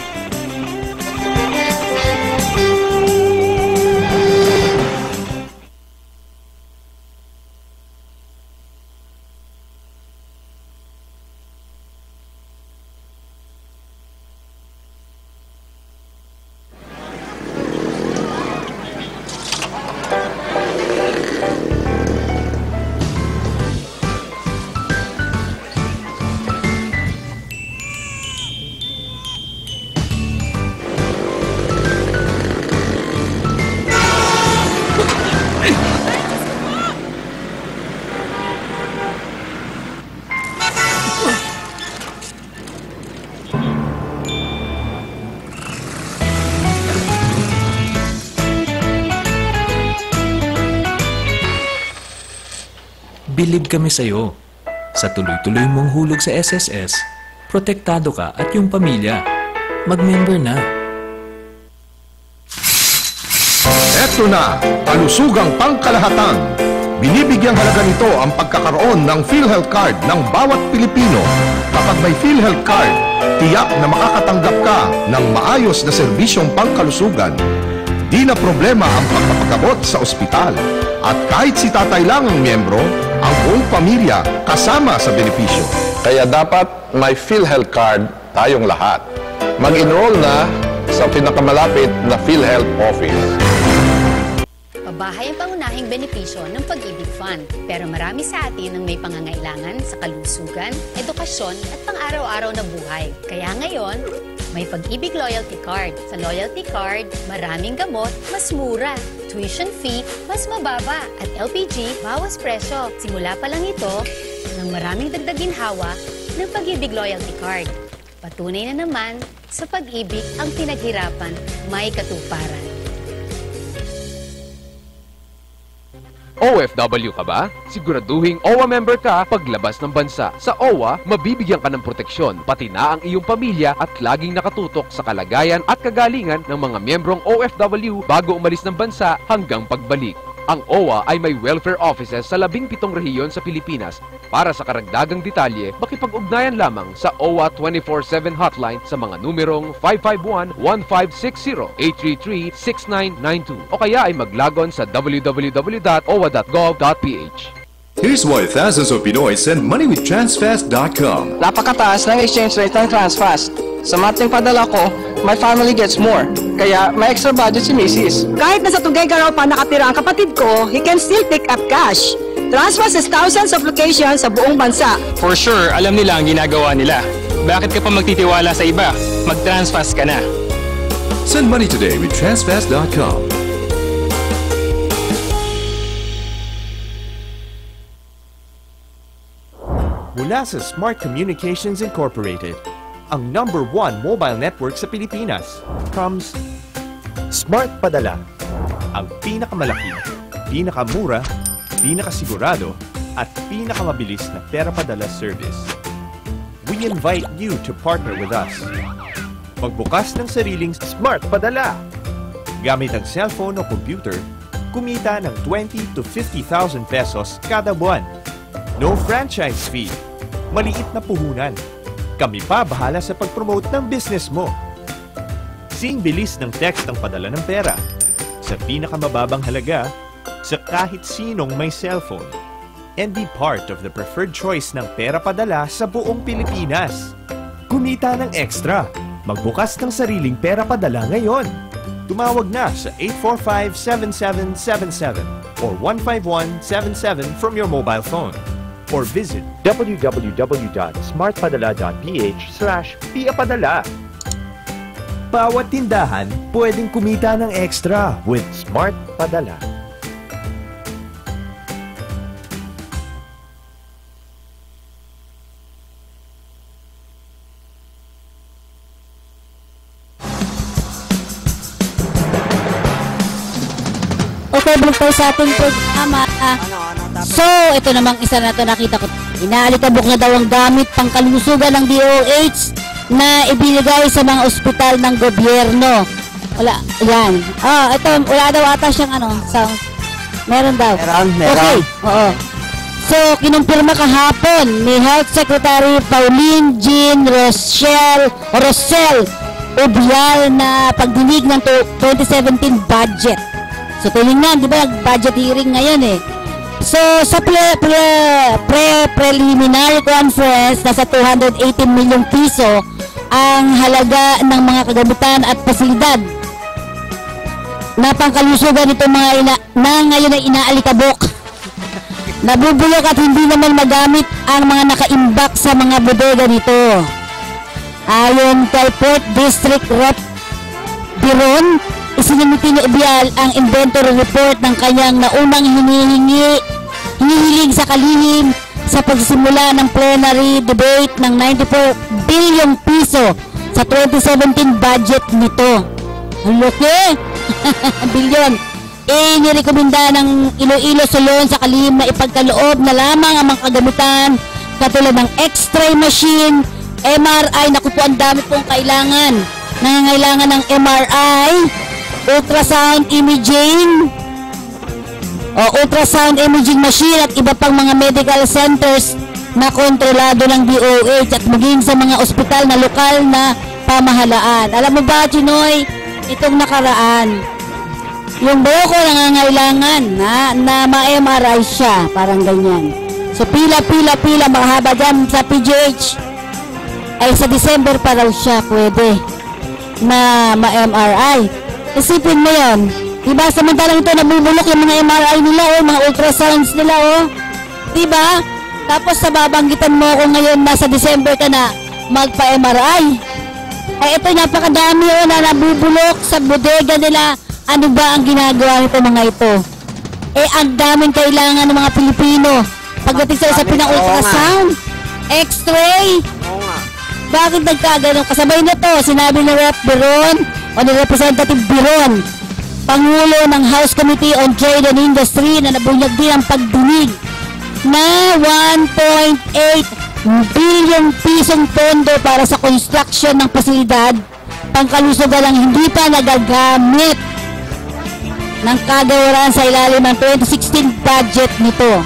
Bilib kami sa iyo. Sa tuloy-tuloy mong hulog sa SSS, protektado ka at yung pamilya. Mag-member na. Eto na, kalusugang pangkalahatan. Binibigyang halaga nito ang pagkakaroon ng PhilHealth Card ng bawat Pilipino. Kapag may PhilHealth Card, tiyak na makakatanggap ka ng maayos na serbisyong pangkalusugan. Di na problema ang pagpapakabot sa ospital. At kahit si tatay lang ang miyembro, ang buong pamilya kasama sa benepisyo. Kaya dapat may PhilHealth Card tayong lahat. Mag-enroll na sa pinakamalapit na PhilHealth office. Pabahay ang pangunahing benepisyo ng Pag-ibig Fund. Pero marami sa atin ang may pangangailangan sa kalusugan, edukasyon at pang-araw-araw na buhay. Kaya ngayon, may Pag-ibig Loyalty Card. Sa Loyalty Card, maraming gamot, mas mura. Tuition fee, mas mababa. At LPG, bawas presyo. Simula pa lang ito ng maraming dagdag ginhawa ng Pag-ibig Loyalty Card. Patunay na naman, sa pag-ibig ang pinaghirapan, may katuparan. OFW ka ba? Siguraduhing OWA member ka paglabas ng bansa. Sa OWA, mabibigyan ka ng proteksyon, pati na ang iyong pamilya at laging nakatutok sa kalagayan at kagalingan ng mga miyembrong OFW bago umalis ng bansa hanggang pagbalik. Ang OWA ay may welfare offices sa 17 rehiyon sa Pilipinas. Para sa karagdagang detalye, makipag-ugnayan lamang sa OWA 24/7 hotline sa mga numerong 551-1560, 833-6992 o kaya ay maglagon sa www.owa.gov.ph. Here's why thousands of Pinoy send money with Transfast.com. Napakataas ng exchange rate ng Transfast. Sa mating padala ko, my family gets more. Kaya may extra budget si Mrs. Kahit nasa Tuguegarao pa nakatira ang kapatid ko, he can still pick up cash. Transfast has thousands of locations sa buong bansa. For sure, alam nila ang ginagawa nila. Bakit ka pa magtitiwala sa iba? Mag-Transfast ka na. Send money today with Transfast.com. Mula sa Smart Communications Incorporated, ang #1 mobile network sa Pilipinas, comes Smart Padala, ang pinakamalaki, pinakamura, pinakasigurado, at pinakamabilis na pera padala service. We invite you to partner with us. Magbukas ng sariling Smart Padala. Gamit ang cellphone o computer, kumita ng 20 to 50,000 pesos kada buwan. No franchise fee. Maliit na puhunan. Kami pa bahala sa pag-promote ng business mo. Sing bilis ng text ang padala ng pera. Sa pinakamababang halaga, sa kahit sinong may cellphone. And be part of the preferred choice ng pera padala sa buong Pilipinas. Kumita ng extra. Magbukas ng sariling pera padala ngayon. Tumawag na sa 845-7777 or 15177 from your mobile phone. or visit www.smartpadala.ph/piapadala. Bawat tindahan pwedeng kumita ng extra with Smart Padala. Okay, balik tayo sa ating programa. So, ito namang isa na ito nakita ko. Inaalikabok na daw ang gamit pangkalusugan ng DOH na ibinigay sa mga ospital ng gobyerno. Wala, yan. Ito, wala daw ata siyang meron daw. Meron. Okay, oo. So, kinumpirma kahapon ni Health Secretary Pauline Jean Rossell Ubial na pagdinig ng 2017 budget. So, tinignan, di ba, budget hearing ngayon eh. So, sa preliminary conference, nasa 218 milyong piso ang halaga ng mga kagamitan at pasilidad na pangkalusugan itong mga na ngayon ay inaalikabok. Nabubulok at hindi naman magamit ang mga nakaimbak sa mga bodega nito. Ayon kay Port District Rep Biron, isinamiti ni Ubial ang inventory report ng kanyang naunang hinihiling sa kalihim sa pagsisimula ng plenary debate ng 94 bilyong piso sa 2017 budget nito. Laki! Bilyon. Inirekomenda ng Iloilo Solon sa kalihim na ipagkaloob na lamang ang mga kagamitan katulad ng X-ray machine, MRI, naku po ang dami pong kailangan. Nangangailangan ng MRI, ultrasound imaging machine at iba pang mga medical centers na kontrolado ng DOH at maging sa mga ospital na lokal na pamahalaan. Alam mo ba, Chinoy, itong nakaraan, yung buko nangangailangan na ma-MRI siya, parang ganyan. So pila, mahaba dyan sa PGH. Ay sa December pa raw siya pwede na ma-MRI. Isipin mo yun. Diba, samantalang ito nabubulok yung mga MRI nila mga ultrasounds nila Diba? Tapos sa babanggitan mo kung ngayon nasa December ka na magpa-MRI. Ay ito napakadami na nabubulok sa bodega nila. Ano ba ang ginagawa nito mga ito? Ang daming kailangan ng mga Pilipino. Pagdating sa usapin ng ultrasound, X-ray. Bakit nagkagano? Kasabay na to, sinabi ni Rep. Biron o ni Representative Biron, Pangulo ng House Committee on Trade and Industry, na nabunyag din ang pagdinig na 1.8 bilyong pisong pondo para sa construction ng pasilidad pangkalusugan lang hindi pa nagagamit ng kagawaran sa ilalim ng 2016 budget nito.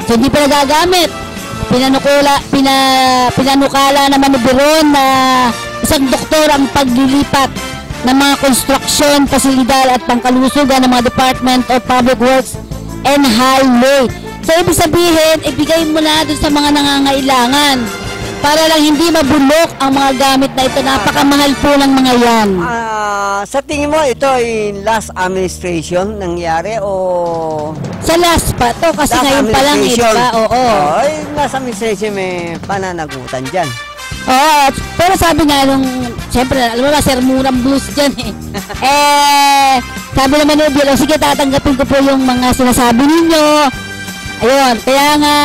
So hindi pa nagagamit. Pinanukala naman ni Biron na isang doktor ang paglilipat ng mga construction, pasilidad at pangkalusugan ng mga Department of Public Works and Highway. So ibig sabihin, ibigay mo na dun sa mga nangangailangan para lang hindi mabulok ang mga gamit na ito. Napakamahal po ng mga yan. Sa tingin mo, ito ay last administration nangyari o... Sa last pa to kasi last ngayon pa lang ito ba? Oo. Last administration may pananagutan dyan. Oo, pero sabi nga nung, siyempre, alam mo ba, Sir Murang Blues dyan sabi naman ni Bill, sige, tatanggapin ko po yung mga sinasabi ninyo. Ayun, kaya nga,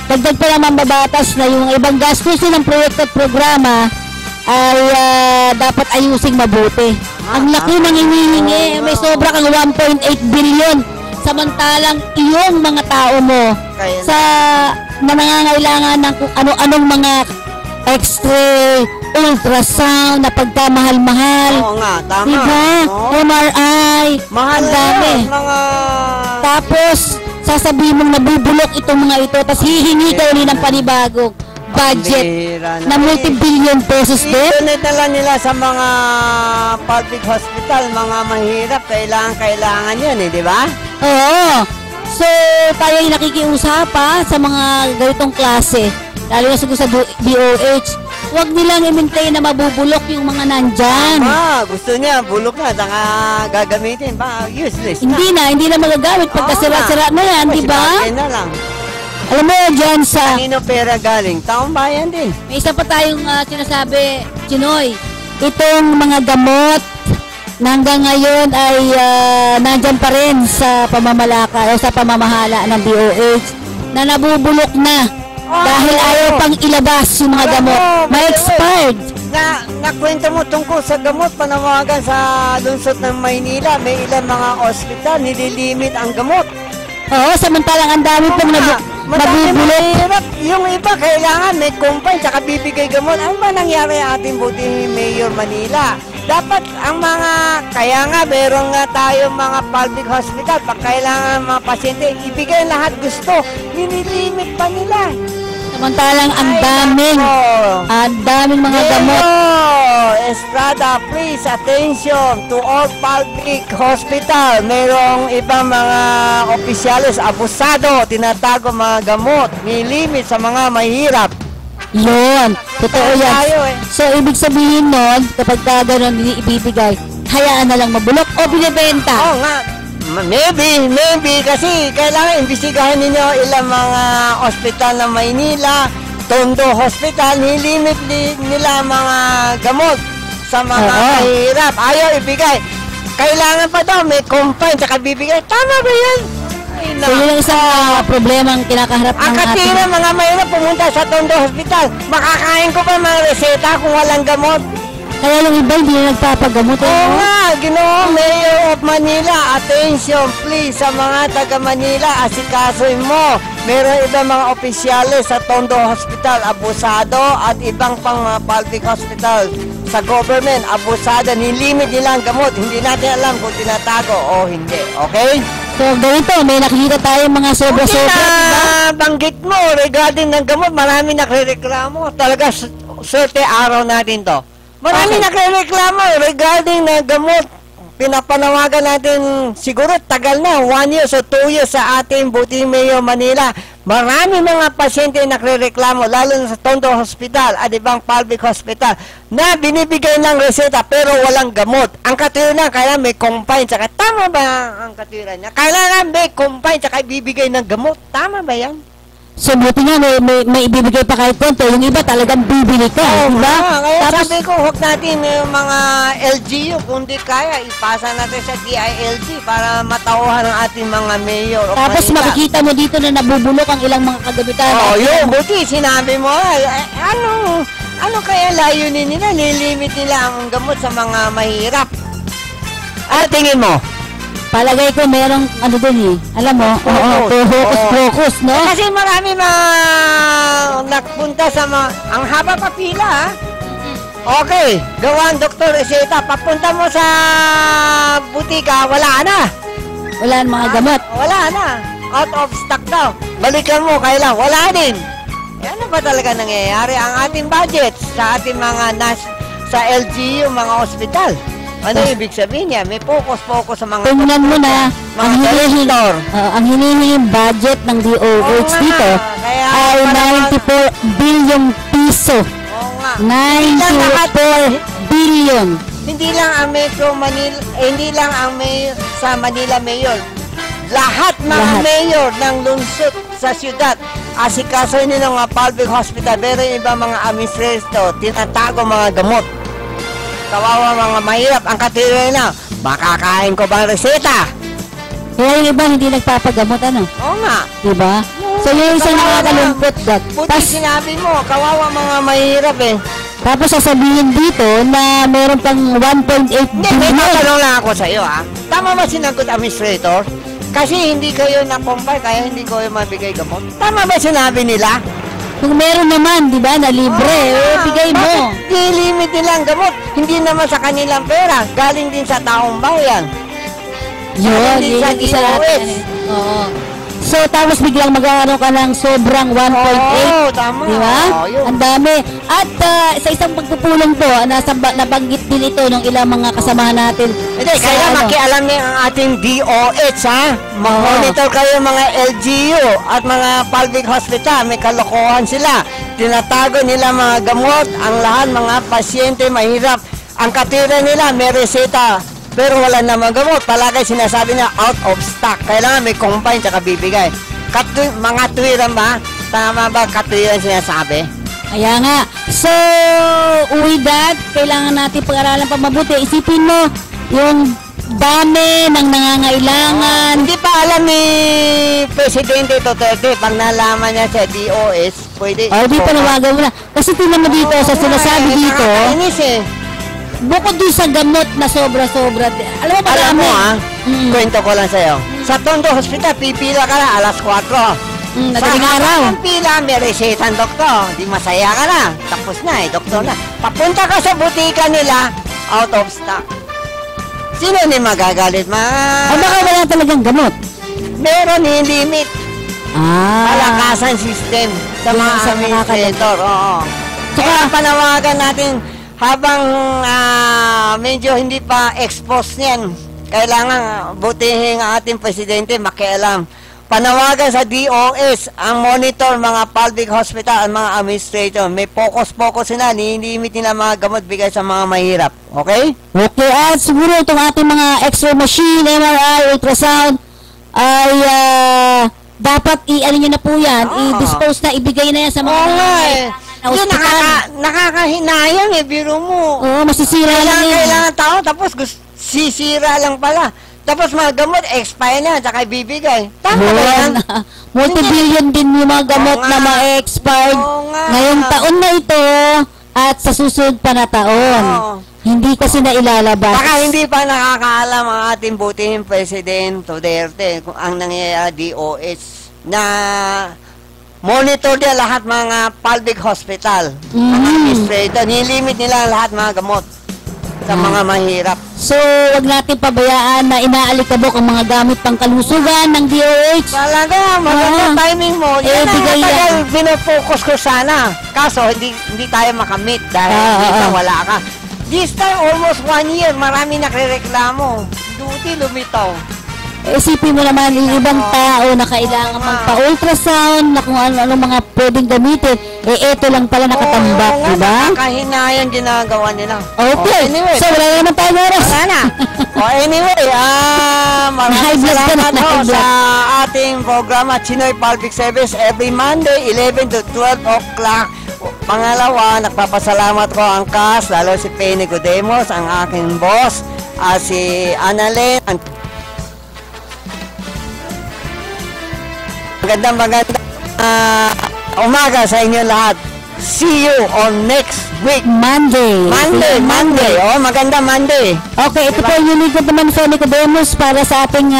dagdag pa naman babatas na yung ibang gastusin ng proyekto at programa ay dapat ayusing mabuti. Ang laki ng hinihingi, may sobra kang 1.8 billion. Samantalang iyong mga tao mo sa nangangailangan ng kung ano-anong mga X-ray, ultrasound na pagkamahal-mahal. Oo nga, tama. Diba? MRI, mahal dami. Tapos, sasabihin mong nabubulok itong mga ito, tapos hihingi ka ulit ng panibagong budget na multi-billion pesos din. Ito nila nila sa mga public hospital, mga mahirap, kailangan yun di ba? Oo. So, tayo ay nakikiusap sa mga ganitong klase, lalo na sa DOH, Huwag nilang i-maintain na mabubulok yung mga nandyan. Gusto niya, bulok na, saka gagamitin. Useless na. Hindi na magagamit pagka sira-sira na yan, di ba? Na lang. Alam mo, dyan sa... Kanino pera galing? Taong bayan din. May isa pa tayong sinasabi, Chinoy. Itong mga gamot na hanggang ngayon ay nandyan pa rin sa pamamalaka o sa pamamahala ng DOH na nabubulok na dahil ayaw pang ilabas yung mga gamot. May expired. Nakwento mo tungkol sa gamot, panawagan sa lungsod ng Maynila, may ilang mga ospital, nililimit ang gamot. Oo, samantalang ang dami pong nabubulok. Yung iba kailangan may kumpay tsaka bibigay gamot. Ano ba nangyari ating buti Mayor Manila? Dapat ang kaya nga meron nga tayong mga public hospital, pag kailangan mga pasyente, ibigay lahat gusto, nililimit pa nila. Samantalang ang daming mga gamot. Estrada, please attention to all public hospital. Merong ibang mga opisyalis abusado, tinatago mga gamot, nilimit sa mga mahirap. Yun, totoo yan. So, ibig sabihin nun, kapag gano'n ibibigay, hayaan na lang mabulok o binibenta? Oo nga. Maybe, kasi kailangan imbestigahan ninyo ilang mga ospital ng Maynila, Tondo Hospital, nilimit nila mga gamot sa mga mahirap. Ayaw ibigay. Kailangan pa daw, may kumpay, tsaka bibigay. Tama ba yan? So, yun ang isang problema ang kinakaharap ng ating... Ang katira, mga mahirap pumunta sa Tondo Hospital. Makakain ko pa mga reseta kung walang gamot? Kaya yung iba hindi na nagpapagamot. Oo nga, Ginoo, Mayor of Manila, attention please sa mga taga Manila, asikasuin mo. Meron ibang mga opisyalis sa Tondo Hospital, abusado, at ibang pang mga public hospital sa government, abusado, nilimit nila ang gamot. Hindi natin alam kung tinatago o hindi, okay? So, ganito, may nakikita tayong mga sobra-sobra, diba? Banggit mo regarding ng gamot, marami nakrereklamo. Talaga, swerte araw natin to. Marami nakrereklamo regarding na gamot. Pinapanawagan natin, siguro tagal na, 1 year o 2 years sa ating buting Mayor Manila. Marami mga pasyente nakrereklamo, lalo na sa Tondo Hospital at ibang public hospital, na binibigay ng reseta pero walang gamot. Ang katwiran na, kailangan may kumpay, tsaka tama ba ang katwiran niya? Kailangan may kumpay, tsaka bibigay ng gamot. Tama ba yan? So, buti nga, may ibibigay pa kahit konti. Yung iba talagang bibili ka, diba? Kaya tapos, sabi ko, huwag natin yung mga LGU, kung di kaya, ipasa natin sa DILG para matauhan ng ating mga mayor. Tapos Manila. Makikita mo dito na nabubulok ang ilang mga kagamitan. Yun, buti, sinabi mo, ano kaya layunin nila? Nilimit nila ang gamot sa mga mahirap. Tingin mo? Palagay ko merong dun alam mo, focus, no? Kasi marami nagpunta sa ang haba pa pila, ha? Okay, gawan Dr. Reseta, papunta mo sa butika, wala na. Wala na mga gamot. Wala na, out of stock daw. Balikan mo, kailan, wala din. Ano ba talaga nangyayari? Ang ating budget sa ating mga sa LGU, mga ospital. Ano ibig sabihin niya? May focus sa mga... Tingnan mo na, ang hinihinging budget ng DOH dito ay 94 billion piso. 94 billion. Hindi lang ang Metro Manila, hindi lang ang sa Manila Mayor. Lahat mga mayor ng lungsod sa syudad, asikaso nila ng mga public hospital, pero iba mga administrator, tinatago mga gamot. Kawawa mga mahirap, ang katwiran na, makakain ko ba reseta? Kaya yung iba hindi nagpapagamot, ano? Oo nga. Diba? So yung isang nakakalungkot, Buti sinabi mo, kawawa mga mahirap eh. Tapos sasabihin dito na meron pang 1.8 billion. May tatanong lang ako sa iyo, ha? Tama ba sinagot administrator? Kasi hindi kayo na-comply, kaya hindi ko yung mabigay gamot. Tama ba sinabi nila? Kung meron naman, di ba, na libre, bigay mo. Nilimit nila ang gamot. Hindi naman sa kanilang pera. Galing din sa taong bayan. Yun, yun isa natin. Oo. So, tapos biglang magkakaroon ka ng sobrang 1.8. Oo, tama. Di ba? Ang dami. At sa isang pagpupulong po, nabanggit din ito ng ilang mga kasamahan natin. Hindi, kaya makialam niyo ang ating DOH, ha? Mag-monitor kayo mga LGU at mga public hospital. May kalokohan sila. Tinatago nila mga gamot. Ang lahat mga pasyente mahirap. Ang katira nila, may reseta. Pero wala namang gamot. Palagay sinasabi na out of stock. Kailangan may combine tsaka bibigay. Mga tuwiran ba? Tama ba katuwiran sinasabi? Kaya nga. So, with that, kailangan natin pag-aralan pa mabuti. Isipin mo, yung dami ng nangangailangan. Hindi pa alam ni Presidente Duterte pag nalaman niya sa DOS, pwede. Di pa nawagan mo na. Kasi tingnan mo dito, sa sinasabi dito, nakakainis eh. Bukod din sa gamot na sobra-sobra. Alam mo, alam mo kwento ko lang sa'yo. Sa Tondo Hospital, pipila ka na alas 4. Madaling araw. Sa pila, may reseta ng doktor. Di masaya ka na. Tapos na doktor na. Papunta ka sa butika nila, out of stock. Sino ni magagalit, baka wala talagang gamot. Meron limit. Palakasan system sa mga administrator. Oo. Kaya panawagan natin habang medyo hindi pa exposed niyan, kailangan butihin ang ating presidente makialam. Panawagan sa DOS ang monitor mga public hospital at mga administrator. May focus sila, nilimit nila mga gamot bigay sa mga mahirap. Okay? Okay, at siguro itong ating mga x-ray machine, MRI, ultrasound, ay dapat i-ano nyo na po yan, i-dispose na, ibigay na yan sa mga nakakahinayang biro mo. Oo, masisira lang yan. Kailangan tao, tapos sisira lang pala. Tapos mga gamot, expire na, tsaka ibibigay. Tama ba yan? Multi-billion din yung mga gamot na ma-expired ngayong taon na ito at sa susunod pa na taon. Hindi kasi na ilalabas. Baka hindi pa nakakaalam ang ating butihing President Duterte kung ang nangyayari DOH na monitor niya lahat mga public hospital, mga administrator, nilimit nila lahat mga gamot sa mga mahirap. So, wag natin pabayaan na inaalikabok ang mga gamit pang kalusugan ng DOH. Talaga, maganda timing mo. Yan ang matagal pinafocus ko sana. Kaso, hindi tayo makamit dahil dito wala ka. This time, almost 1 year, marami nakrereklamo. Duty lumitaw. Isipin mo naman, yung ibang tao na kailangan magpa-ultrasound, na kung ano mga pwedeng gamitin, eto lang pala nakatambak, diba? Nakakahinayang ginagawa nila. Okay, so wala naman tayo oras. Wala na. Anyway, maraming salamat sa ating programa, Chinoy Public Service, every Monday, 11 to 12 o'clock. Pangalawa, nagpapasalamat ko ang cast, lalo si Penny Godemos, ang aking boss, si Annalyn, magandang umaga sa inyo lahat. See you on next week. Monday. Magandang Monday. Okay, ito po yung lingkod naman sa Nicodemus para sa ating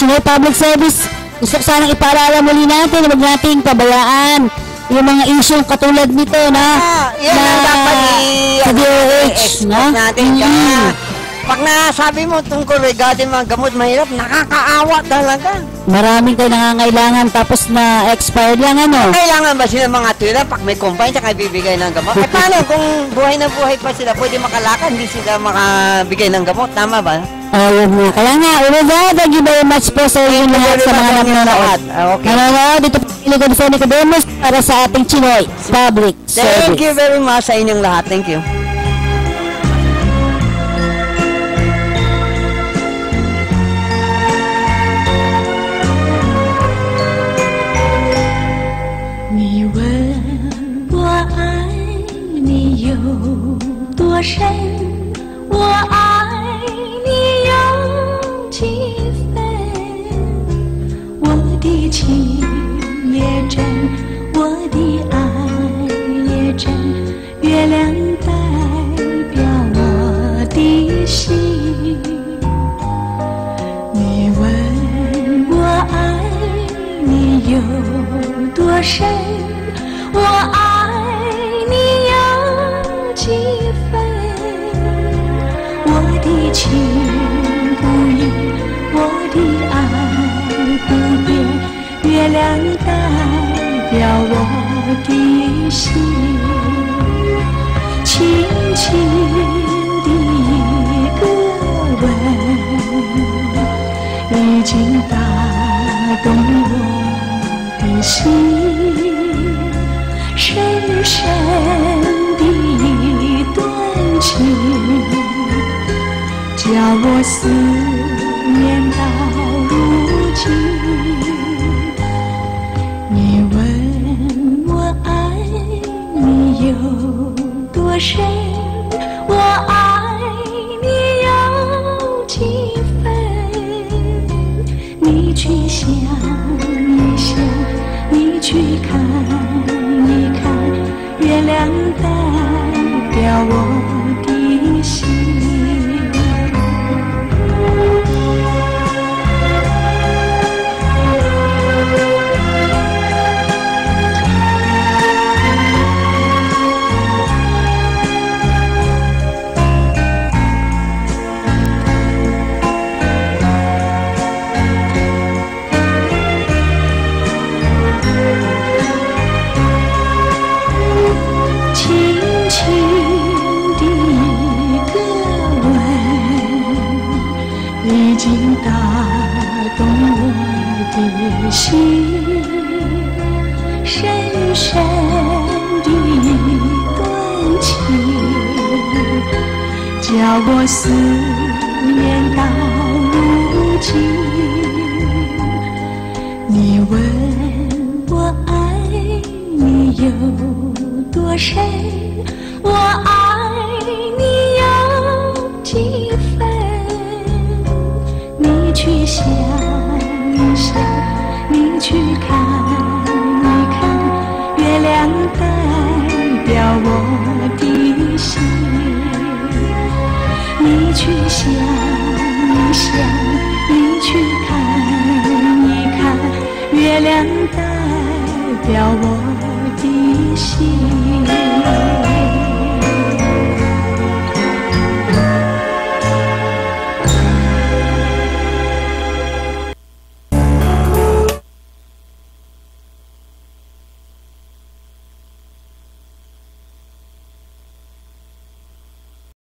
Chinoy Public Service. Gusto ko sanang ipaalala muli natin, huwag nating pabayaan yung mga isyong katulad nito na yan ang dapat sa DOH natin. Pag nasabi mo tungkol regarding mga gamot mahirap, nakakaawa talaga. Maraming kayo nangangailangan tapos na expired lang Kailangan ba sila mga tuwira pag may combine tsaka bibigay ng gamot? Paano kung buhay na buhay pa sila, pwede makalakad, hindi sila makabigay ng gamot? Tama ba? Yun nga. Kaya nga, thank you very much po sa inyo lahat sa mga nanonood. Okay. Dito po iligan sa Nicodemus para sa ating Chinoy Public Service. Thank you very much sa inyong lahat. Thank you.多深，我爱你有几分？我的情也真，我的爱也真，月亮代表我的心。你问我爱你有多深，我爱你有几分？我的情不移，我的爱不变，亮代表我的心，轻轻的一个吻，已经打动我的心，深深的一段情，叫我思念到如今。你问我爱你有多深，我爱你有几分？你去想一想，你去看一看，月亮代表我的心。已经打动我的心，深深的一段情，叫我思念到如今。你问我爱你有多深，我爱你有几分？你去想一想，你去看一看，月亮代表我的心。你去想一想，你去看一看，月亮代表我的心。